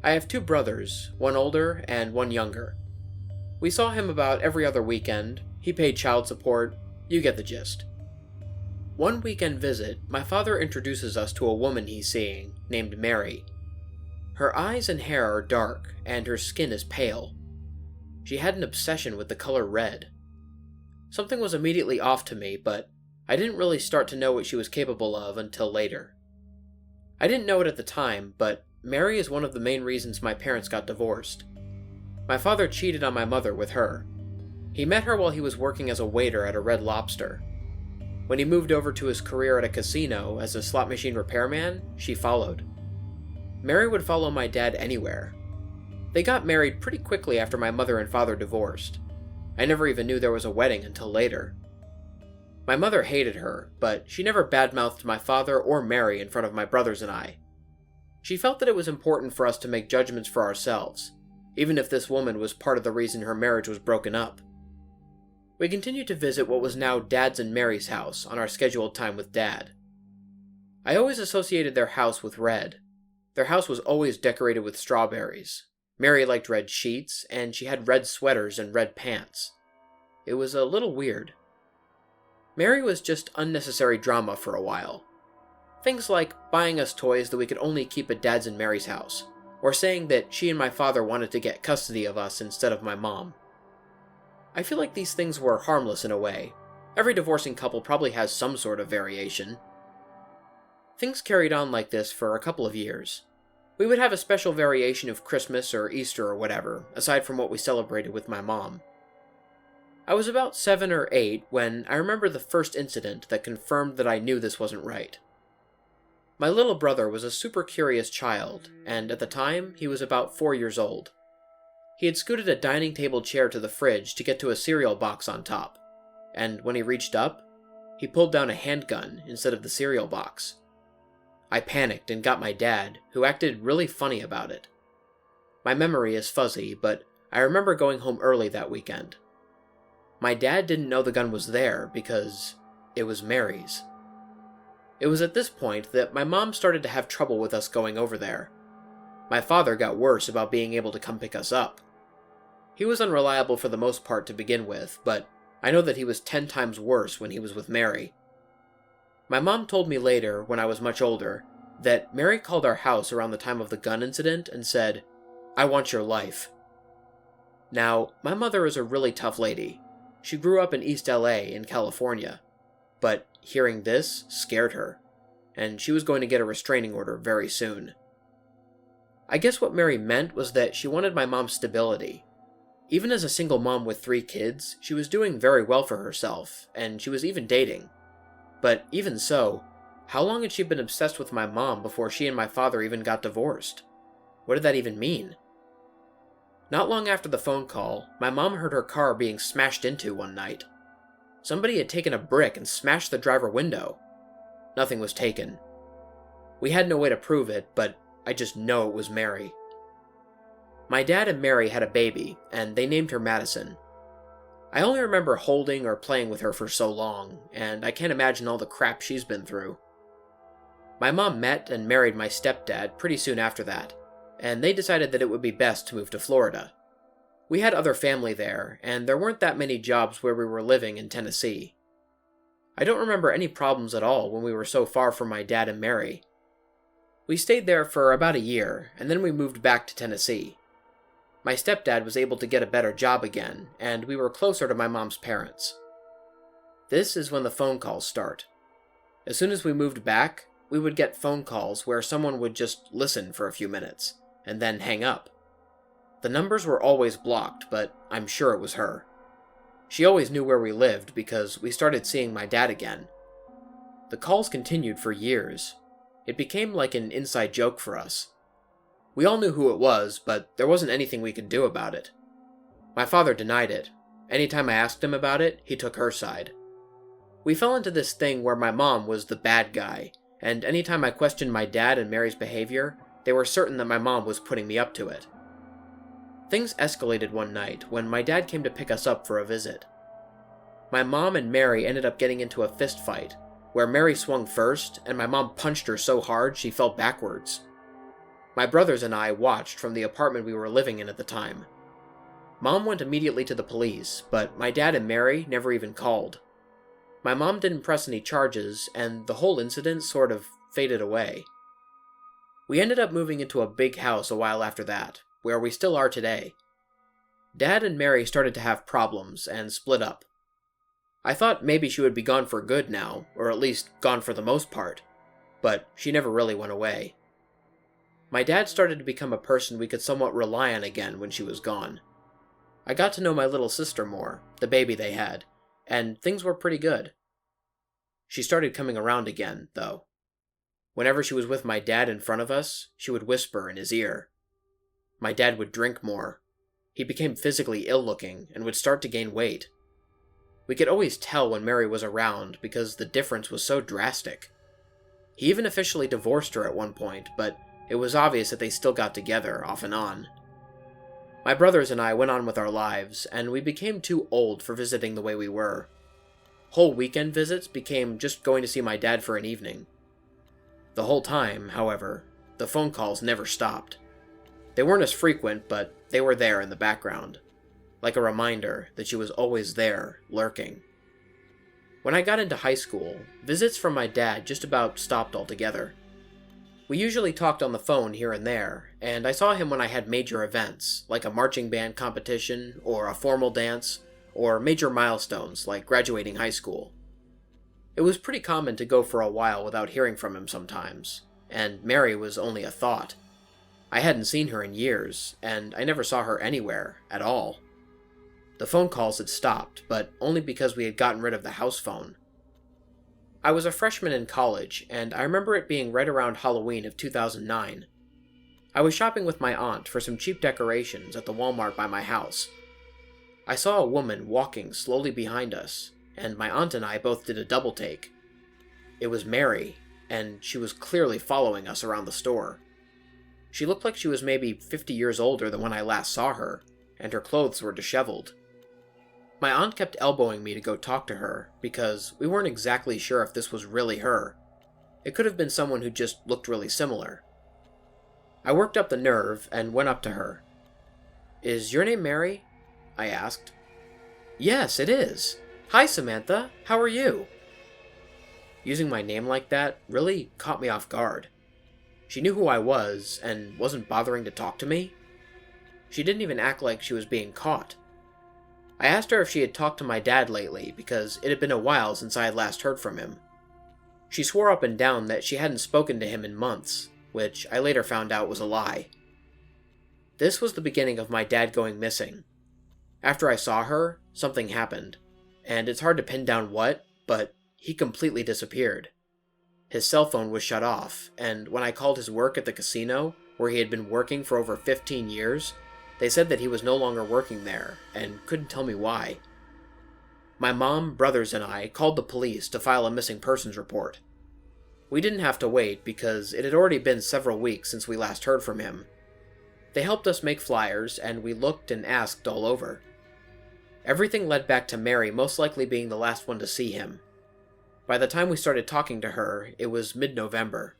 I have 2 brothers, one older and one younger. We saw him about every other weekend, he paid child support, you get the gist. One weekend visit, my father introduces us to a woman he's seeing, named Mary. Her eyes and hair are dark, and her skin is pale. She had an obsession with the color red. Something was immediately off to me, but I didn't really start to know what she was capable of until later. I didn't know it at the time, but Mary is one of the main reasons my parents got divorced. My father cheated on my mother with her. He met her while he was working as a waiter at a Red Lobster. When he moved over to his career at a casino as a slot machine repairman, she followed. Mary would follow my dad anywhere. They got married pretty quickly after my mother and father divorced. I never even knew there was a wedding until later. My mother hated her, but she never badmouthed my father or Mary in front of my brothers and I. She felt that it was important for us to make judgments for ourselves, even if this woman was part of the reason her marriage was broken up. We continued to visit what was now Dad's and Mary's house on our scheduled time with Dad. I always associated their house with red. Their house was always decorated with strawberries. Mary liked red sheets, and she had red sweaters and red pants. It was a little weird. Mary was just unnecessary drama for a while. Things like buying us toys that we could only keep at Dad's and Mary's house, or saying that she and my father wanted to get custody of us instead of my mom. I feel like these things were harmless in a way. Every divorcing couple probably has some sort of variation. Things carried on like this for a couple of years. We would have a special variation of Christmas or Easter or whatever, aside from what we celebrated with my mom. I was about 7 or 8 when I remember the first incident that confirmed that I knew this wasn't right. My little brother was a super curious child, and at the time, he was about 4 years old. He had scooted a dining table chair to the fridge to get to a cereal box on top, and when he reached up, he pulled down a handgun instead of the cereal box. I panicked and got my dad, who acted really funny about it. My memory is fuzzy, but I remember going home early that weekend. My dad didn't know the gun was there because it was Mary's. It was at this point that my mom started to have trouble with us going over there. My father got worse about being able to come pick us up. He was unreliable for the most part to begin with, but I know that he was 10 times worse when he was with Mary. My mom told me later, when I was much older, that Mary called our house around the time of the gun incident and said, "I want your life." Now, my mother is a really tough lady. She grew up in East LA in California, but hearing this scared her, and she was going to get a restraining order very soon. I guess what Mary meant was that she wanted my mom's stability. Even as a single mom with 3 kids, she was doing very well for herself, and she was even dating. But even so, How long had she been obsessed with my mom before she and my father even got divorced? What did that even mean? Not long after the phone call, my mom heard her car being smashed into one night. Somebody had taken a brick and smashed the driver window. Nothing was taken. We had no way to prove it, but I just know it was Mary. My dad and Mary had a baby, and they named her Madison. I only remember holding or playing with her for so long, and I can't imagine all the crap she's been through. My mom met and married my stepdad pretty soon after that, and they decided that it would be best to move to Florida. We had other family there, and there weren't that many jobs where we were living in Tennessee. I don't remember any problems at all when we were so far from my dad and Mary. We stayed there for about a year, and then we moved back to Tennessee. My stepdad was able to get a better job again, and we were closer to my mom's parents. This is when the phone calls start. As soon as we moved back, we would get phone calls where someone would just listen for a few minutes, and then hang up. The numbers were always blocked, but I'm sure it was her. She always knew where we lived because we started seeing my dad again. The calls continued for years. It became like an inside joke for us. We all knew who it was, but there wasn't anything we could do about it. My father denied it. Anytime I asked him about it, he took her side. We fell into this thing where my mom was the bad guy, and anytime I questioned my dad and Mary's behavior, they were certain that my mom was putting me up to it. Things escalated one night when my dad came to pick us up for a visit. My mom and Mary ended up getting into a fist fight, where Mary swung first and my mom punched her so hard she fell backwards. My brothers and I watched from the apartment we were living in at the time. Mom went immediately to the police, but my dad and Mary never even called. My mom didn't press any charges, and the whole incident sort of faded away. We ended up moving into a big house a while after that, where we still are today. Dad and Mary started to have problems and split up. I thought maybe she would be gone for good now, or at least gone for the most part, but she never really went away. My dad started to become a person we could somewhat rely on again when she was gone. I got to know my little sister more, the baby they had, and things were pretty good. She started coming around again, though. Whenever she was with my dad in front of us, she would whisper in his ear. My dad would drink more. He became physically ill-looking and would start to gain weight. We could always tell when Mary was around because the difference was so drastic. He even officially divorced her at one point, but it was obvious that they still got together, off and on. My brothers and I went on with our lives, and we became too old for visiting the way we were. Whole weekend visits became just going to see my dad for an evening. The whole time, however, the phone calls never stopped. They weren't as frequent, but they were there in the background, like a reminder that she was always there, lurking. When I got into high school, visits from my dad just about stopped altogether. We usually talked on the phone here and there, and I saw him when I had major events, like a marching band competition, or a formal dance, or major milestones like graduating high school. It was pretty common to go for a while without hearing from him sometimes, and Mary was only a thought. I hadn't seen her in years, and I never saw her anywhere, at all. The phone calls had stopped, but only because we had gotten rid of the house phone. I was a freshman in college, and I remember it being right around Halloween of 2009. I was shopping with my aunt for some cheap decorations at the Walmart by my house. I saw a woman walking slowly behind us, and my aunt and I both did a double take. It was Mary, and she was clearly following us around the store. She looked like she was maybe 50 years older than when I last saw her, and her clothes were disheveled. My aunt kept elbowing me to go talk to her, because we weren't exactly sure if this was really her. It could have been someone who just looked really similar. I worked up the nerve and went up to her. "Is your name Mary?" I asked. "Yes, it is. Hi, Samantha. How are you?" Using my name like that really caught me off guard. She knew who I was and wasn't bothering to talk to me. She didn't even act like she was being caught. I asked her if she had talked to my dad lately because it had been a while since I had last heard from him. She swore up and down that she hadn't spoken to him in months, which I later found out was a lie. This was the beginning of my dad going missing. After I saw her, something happened, and it's hard to pin down what, but he completely disappeared. His cell phone was shut off, and when I called his work at the casino, where he had been working for over 15 years, they said that he was no longer working there, and couldn't tell me why. My mom, brothers, and I called the police to file a missing persons report. We didn't have to wait because it had already been several weeks since we last heard from him. They helped us make flyers, and we looked and asked all over. Everything led back to Mary most likely being the last one to see him. By the time we started talking to her, it was mid-November.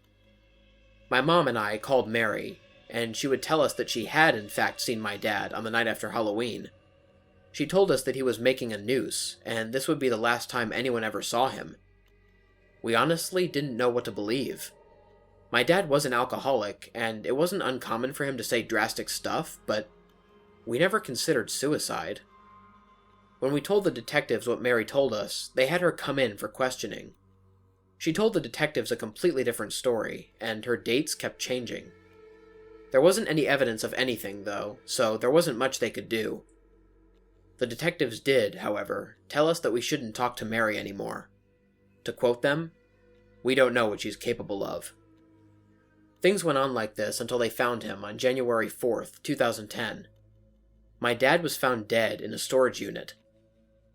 My mom and I called Mary, and she would tell us that she had in fact seen my dad on the night after Halloween. She told us that he was making a noose, and this would be the last time anyone ever saw him. We honestly didn't know what to believe. My dad was an alcoholic, and it wasn't uncommon for him to say drastic stuff, but we never considered suicide. When we told the detectives what Mary told us, they had her come in for questioning. She told the detectives a completely different story, and her dates kept changing. There wasn't any evidence of anything, though, so there wasn't much they could do. The detectives did, however, tell us that we shouldn't talk to Mary anymore. To quote them, "We don't know what she's capable of." Things went on like this until they found him on January 4th, 2010. My dad was found dead in a storage unit.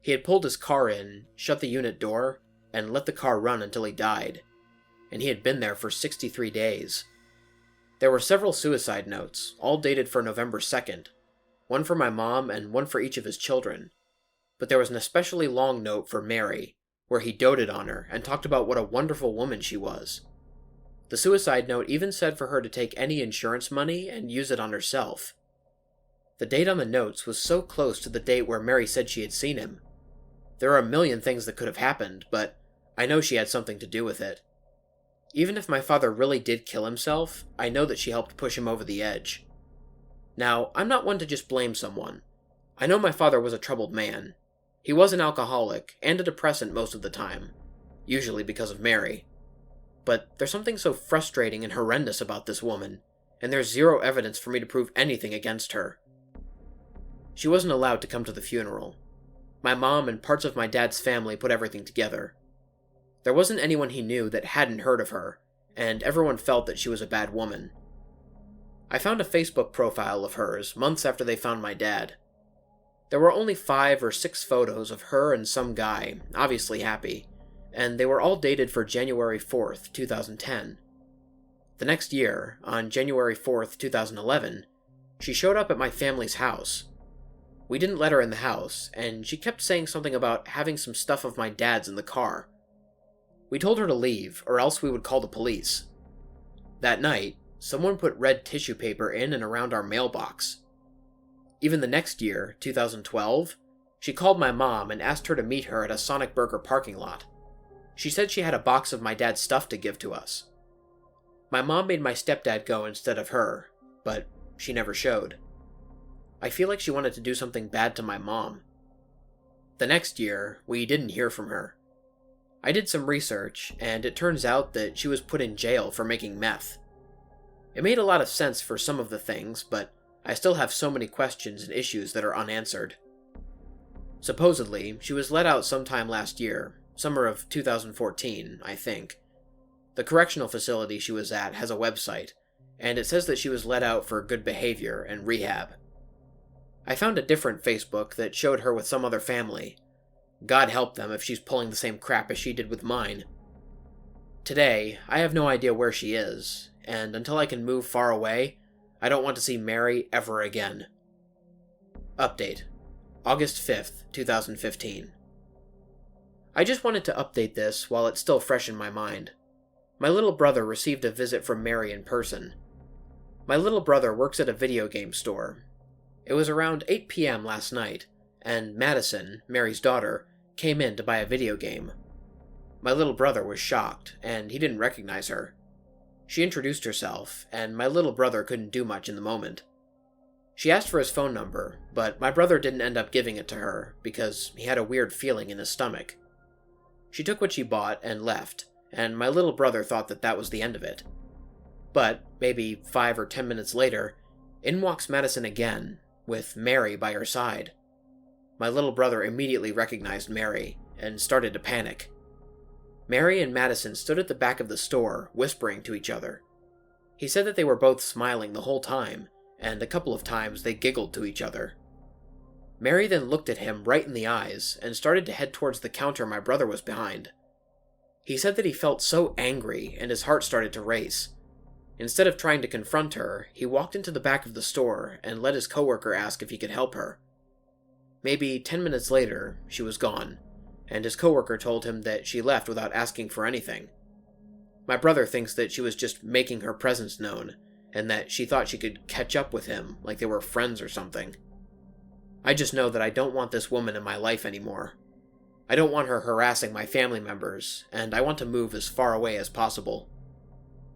He had pulled his car in, shut the unit door, and let the car run until he died, and he had been there for 63 days. There were several suicide notes, all dated for November 2nd, one for my mom and one for each of his children, but there was an especially long note for Mary, where he doted on her and talked about what a wonderful woman she was. The suicide note even said for her to take any insurance money and use it on herself. The date on the notes was so close to the date where Mary said she had seen him. There are a million things that could have happened, but I know she had something to do with it. Even if my father really did kill himself, I know that she helped push him over the edge. Now, I'm not one to just blame someone. I know my father was a troubled man. He was an alcoholic, and a depressant most of the time, usually because of Mary. But there's something so frustrating and horrendous about this woman, and there's zero evidence for me to prove anything against her. She wasn't allowed to come to the funeral. My mom and parts of my dad's family put everything together. There wasn't anyone he knew that hadn't heard of her, and everyone felt that she was a bad woman. I found a Facebook profile of hers months after they found my dad. There were only 5 or 6 photos of her and some guy, obviously happy, and they were all dated for January 4th, 2010. The next year, on January 4th, 2011, she showed up at my family's house. We didn't let her in the house, and she kept saying something about having some stuff of my dad's in the car. We told her to leave, or else we would call the police. That night, someone put red tissue paper in and around our mailbox. Even the next year, 2012, she called my mom and asked her to meet her at a Sonic Burger parking lot. She said she had a box of my dad's stuff to give to us. My mom made my stepdad go instead of her, but she never showed. I feel like she wanted to do something bad to my mom. The next year, we didn't hear from her. I did some research, and it turns out that she was put in jail for making meth. It made a lot of sense for some of the things, but I still have so many questions and issues that are unanswered. Supposedly, she was let out sometime last year, summer of 2014, I think. The correctional facility she was at has a website, and it says that she was let out for good behavior and rehab. I found a different Facebook that showed her with some other family. God help them if she's pulling the same crap as she did with mine. Today, I have no idea where she is, and until I can move far away, I don't want to see Mary ever again. Update. August 5th, 2015. I just wanted to update this while it's still fresh in my mind. My little brother received a visit from Mary in person. My little brother works at a video game store. It was around 8 p.m. last night, and Madison, Mary's daughter, came in to buy a video game. My little brother was shocked, and he didn't recognize her. She introduced herself, and my little brother couldn't do much in the moment. She asked for his phone number, but my brother didn't end up giving it to her because he had a weird feeling in his stomach. She took what she bought and left, and my little brother thought that that was the end of it. But, maybe 5 or 10 minutes later, in walks Madison again, with Mary by her side. My little brother immediately recognized Mary, and started to panic. Mary and Madison stood at the back of the store, whispering to each other. He said that they were both smiling the whole time, and a couple of times they giggled to each other. Mary then looked at him right in the eyes and started to head towards the counter my brother was behind. He said that he felt so angry and his heart started to race. Instead of trying to confront her, he walked into the back of the store and let his coworker ask if he could help her. Maybe 10 minutes later, she was gone, and his coworker told him that she left without asking for anything. My brother thinks that she was just making her presence known, and that she thought she could catch up with him like they were friends or something. I just know that I don't want this woman in my life anymore. I don't want her harassing my family members, and I want to move as far away as possible.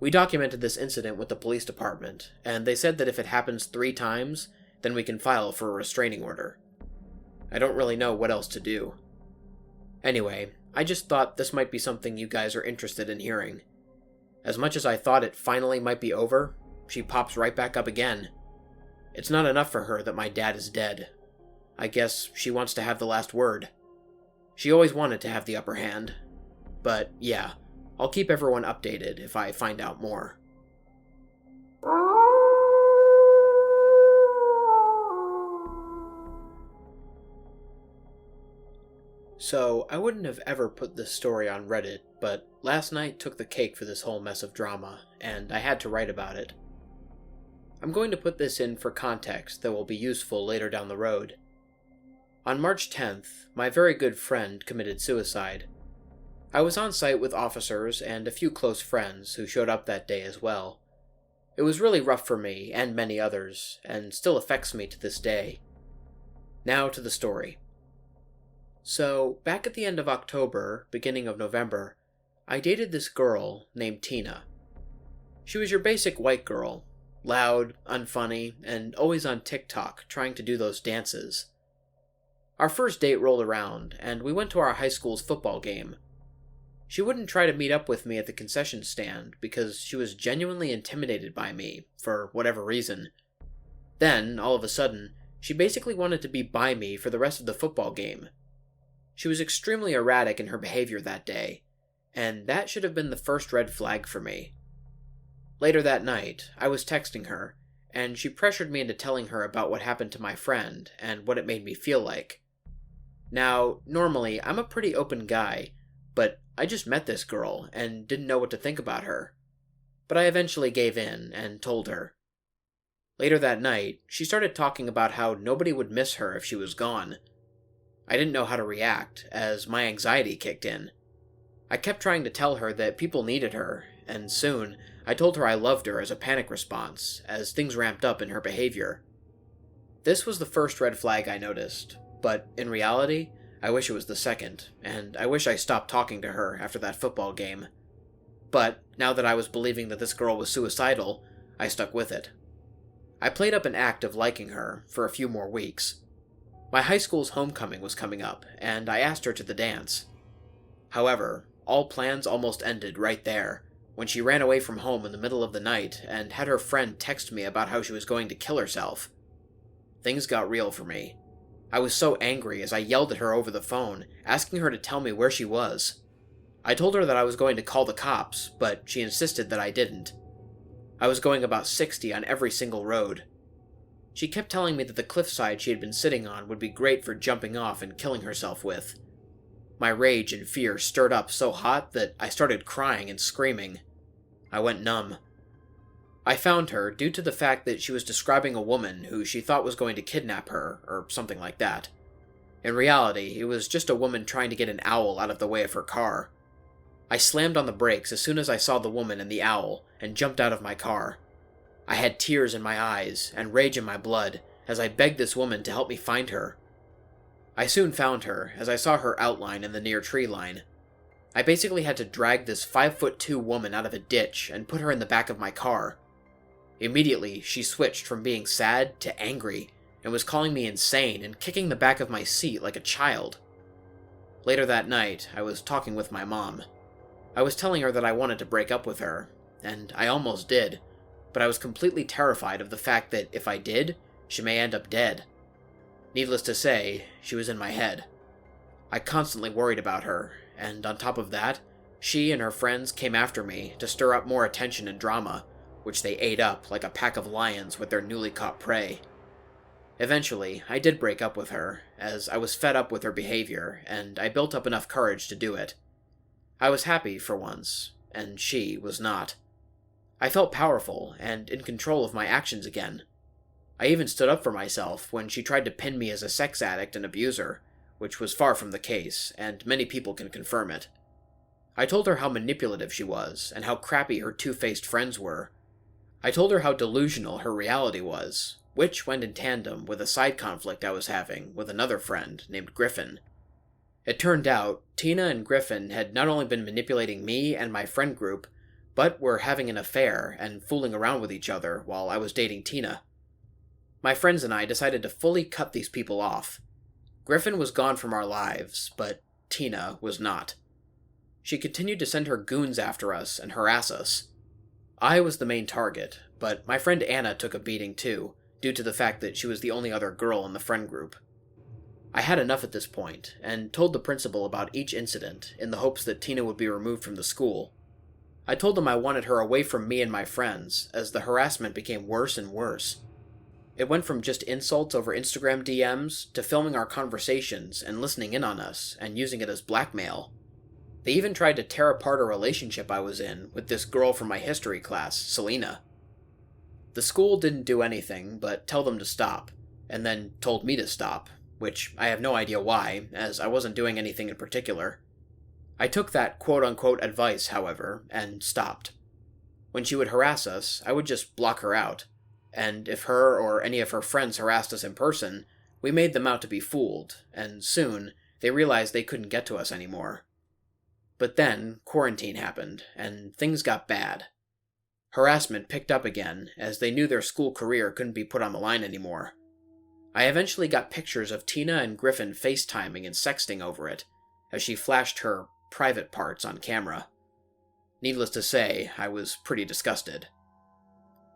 We documented this incident with the police department, and they said that if it happens 3 times, then we can file for a restraining order. I don't really know what else to do. Anyway, I just thought this might be something you guys are interested in hearing. As much as I thought it finally might be over, she pops right back up again. It's not enough for her that my dad is dead. I guess she wants to have the last word. She always wanted to have the upper hand. But yeah, I'll keep everyone updated if I find out more. So, I wouldn't have ever put this story on Reddit, but last night took the cake for this whole mess of drama, and I had to write about it. I'm going to put this in for context that will be useful later down the road. On March 10th, my very good friend committed suicide. I was on site with officers and a few close friends who showed up that day as well. It was really rough for me and many others, and still affects me to this day. Now to the story. So, back at the end of October, beginning of November, I dated this girl named Tina. She was your basic white girl, loud, unfunny, and always on TikTok trying to do those dances. Our first date rolled around, and we went to our high school's football game. She wouldn't try to meet up with me at the concession stand because she was genuinely intimidated by me, for whatever reason. Then, all of a sudden, she basically wanted to be by me for the rest of the football game. She was extremely erratic in her behavior that day, and that should have been the first red flag for me. Later that night, I was texting her, and she pressured me into telling her about what happened to my friend and what it made me feel like. Now, normally, I'm a pretty open guy, but I just met this girl and didn't know what to think about her. But I eventually gave in and told her. Later that night, she started talking about how nobody would miss her if she was gone. I didn't know how to react, as my anxiety kicked in. I kept trying to tell her that people needed her, and soon, I told her I loved her as a panic response, as things ramped up in her behavior. This was the first red flag I noticed, but in reality, I wish it was the second, and I wish I stopped talking to her after that football game. But, now that I was believing that this girl was suicidal, I stuck with it. I played up an act of liking her for a few more weeks. My high school's homecoming was coming up, and I asked her to the dance. However, all plans almost ended right there, when she ran away from home in the middle of the night and had her friend text me about how she was going to kill herself. Things got real for me. I was so angry as I yelled at her over the phone, asking her to tell me where she was. I told her that I was going to call the cops, but she insisted that I didn't. I was going about 60 on every single road. She kept telling me that the cliffside she had been sitting on would be great for jumping off and killing herself with. My rage and fear stirred up so hot that I started crying and screaming. I went numb. I found her due to the fact that she was describing a woman who she thought was going to kidnap her, or something like that. In reality, it was just a woman trying to get an owl out of the way of her car. I slammed on the brakes as soon as I saw the woman and the owl, and jumped out of my car. I had tears in my eyes and rage in my blood as I begged this woman to help me find her. I soon found her as I saw her outline in the near tree line. I basically had to drag this 5'2" woman out of a ditch and put her in the back of my car. Immediately, she switched from being sad to angry and was calling me insane and kicking the back of my seat like a child. Later that night, I was talking with my mom. I was telling her that I wanted to break up with her, and I almost did. But I was completely terrified of the fact that if I did, she may end up dead. Needless to say, she was in my head. I constantly worried about her, and on top of that, She and her friends came after me to stir up more attention and drama, which they ate up like a pack of lions with their newly caught prey. Eventually, I did break up with her, as I was fed up with her behavior, and I built up enough courage to do it. I was happy for once, and she was not. I felt powerful and in control of my actions again. I even stood up for myself when she tried to pin me as a sex addict and abuser, which was far from the case, and many people can confirm it. I told her how manipulative she was, and how crappy her two-faced friends were. I told her how delusional her reality was, which went in tandem with a side conflict I was having with another friend named Griffin. It turned out, Tina and Griffin had not only been manipulating me and my friend group, but were having an affair and fooling around with each other while I was dating Tina. My friends and I decided to fully cut these people off. Griffin was gone from our lives, but Tina was not. She continued to send her goons after us and harass us. I was the main target, but my friend Anna took a beating too, due to the fact that she was the only other girl in the friend group. I had enough at this point, and told the principal about each incident in the hopes that Tina would be removed from the school. I told him I wanted her away from me and my friends, as the harassment became worse and worse. It went from just insults over Instagram DMs to filming our conversations and listening in on us and using it as blackmail. They even tried to tear apart a relationship I was in with this girl from my history class, Selena. The school didn't do anything but tell them to stop, and then told me to stop, which I have no idea why, as I wasn't doing anything in particular. I took that quote-unquote advice, however, and stopped. When she would harass us, I would just block her out, and if her or any of her friends harassed us in person, we made them out to be fooled, and soon they realized they couldn't get to us anymore. But then, quarantine happened, and things got bad. Harassment picked up again, as they knew their school career couldn't be put on the line anymore. I eventually got pictures of Tina and Griffin FaceTiming and sexting over it, as she flashed her private parts on camera. Needless to say, I was pretty disgusted.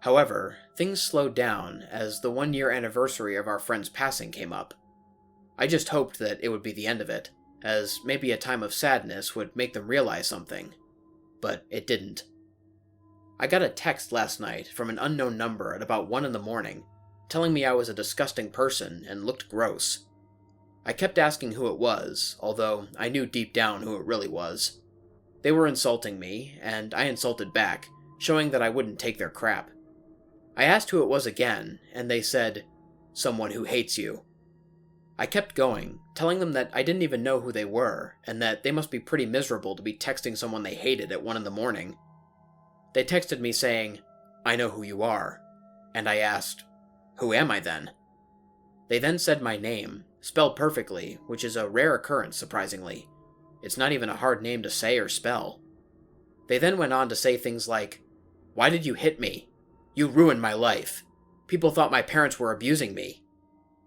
However, things slowed down as the 1-year anniversary of our friend's passing came up. I just hoped that it would be the end of it, as maybe a time of sadness would make them realize something. But it didn't. I got a text last night from an unknown number at about 1 a.m, telling me I was a disgusting person and looked gross. I kept asking who it was, although I knew deep down who it really was. They were insulting me, and I insulted back, showing that I wouldn't take their crap. I asked who it was again, and they said, "Someone who hates you." I kept going, telling them that I didn't even know who they were, and that they must be pretty miserable to be texting someone they hated at 1 a.m. They texted me saying, "I know who you are," and I asked, "Who am I then?" They then said my name, spelled perfectly, which is a rare occurrence, surprisingly. It's not even a hard name to say or spell. They then went on to say things like, "Why did you hit me? You ruined my life. People thought my parents were abusing me,"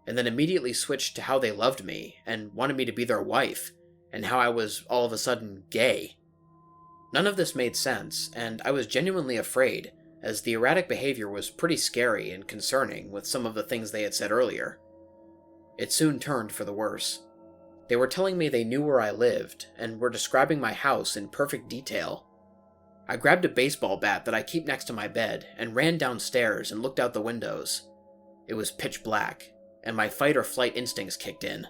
and then immediately switched to how they loved me and wanted me to be their wife, and how I was all of a sudden gay. None of this made sense, and I was genuinely afraid, as the erratic behavior was pretty scary and concerning with some of the things they had said earlier. It soon turned for the worse. They were telling me they knew where I lived, and were describing my house in perfect detail. I grabbed a baseball bat that I keep next to my bed and ran downstairs and looked out the windows. It was pitch black, and my fight or flight instincts kicked in.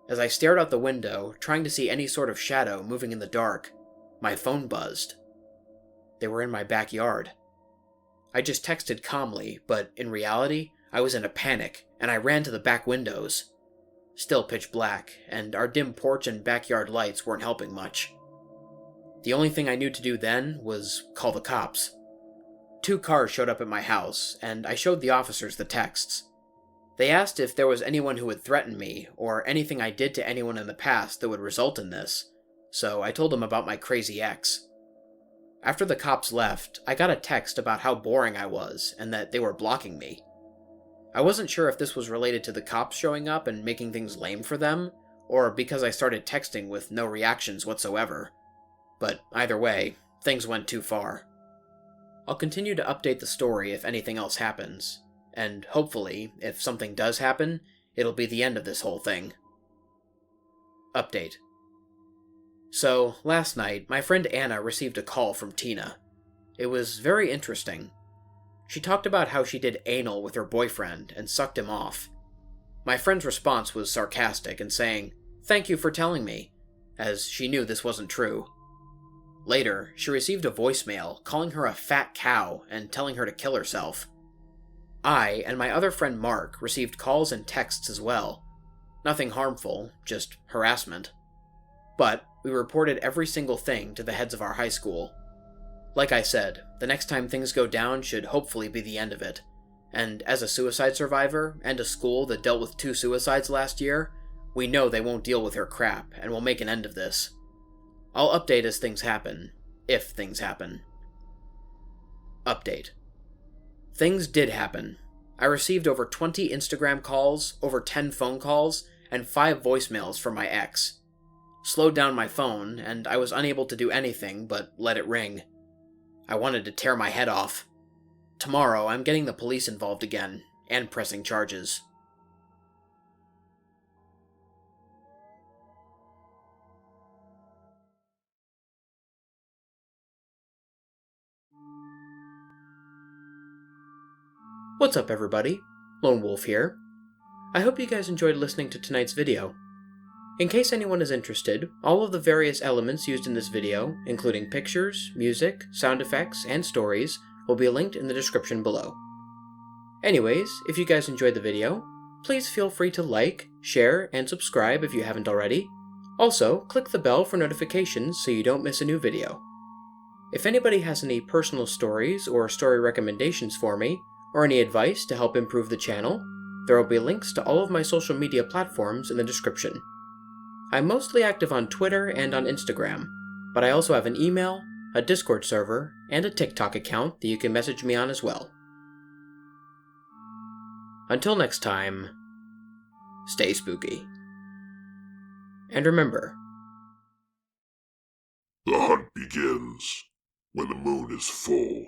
As I stared out the window, trying to see any sort of shadow moving in the dark, my phone buzzed. They were in my backyard. I just texted calmly, but in reality, I was in a panic, and I ran to the back windows. Still pitch black, and our dim porch and backyard lights weren't helping much. The only thing I knew to do then was call the cops. 2 cars showed up at my house, and I showed the officers the texts. They asked if there was anyone who would threaten me, or anything I did to anyone in the past that would result in this, so I told them about my crazy ex. After the cops left, I got a text about how boring I was, and that they were blocking me. I wasn't sure if this was related to the cops showing up and making things lame for them, or because I started texting with no reactions whatsoever. But either way, things went too far. I'll continue to update the story if anything else happens, and hopefully, if something does happen, it'll be the end of this whole thing. Update. So, last night, my friend Anna received a call from Tina. It was very interesting. She talked about how she did anal with her boyfriend and sucked him off. My friend's response was sarcastic and saying, "Thank you for telling me," as she knew this wasn't true. Later, she received a voicemail calling her a fat cow and telling her to kill herself. I and my other friend Mark received calls and texts as well. Nothing harmful, just harassment. But we reported every single thing to the heads of our high school. Like I said, the next time things go down should hopefully be the end of it. And as a suicide survivor, and a school that dealt with 2 suicides last year, we know they won't deal with her crap, and will make an end of this. I'll update as things happen, if things happen. Update. Things did happen. I received over 20 Instagram calls, over 10 phone calls, and 5 voicemails from my ex. Slowed down my phone, and I was unable to do anything but let it ring. I wanted to tear my head off. Tomorrow, I'm getting the police involved again, and pressing charges. What's up, everybody? Lone Wolf here. I hope you guys enjoyed listening to tonight's video. In case anyone is interested, all of the various elements used in this video, including pictures, music, sound effects, and stories, will be linked in the description below. Anyways, if you guys enjoyed the video, please feel free to like, share, and subscribe if you haven't already. Also, click the bell for notifications so you don't miss a new video. If anybody has any personal stories or story recommendations for me, or any advice to help improve the channel, there will be links to all of my social media platforms in the description. I'm mostly active on Twitter and on Instagram, but I also have an email, a Discord server, and a TikTok account that you can message me on as well. Until next time, stay spooky. And remember, the hunt begins when the moon is full.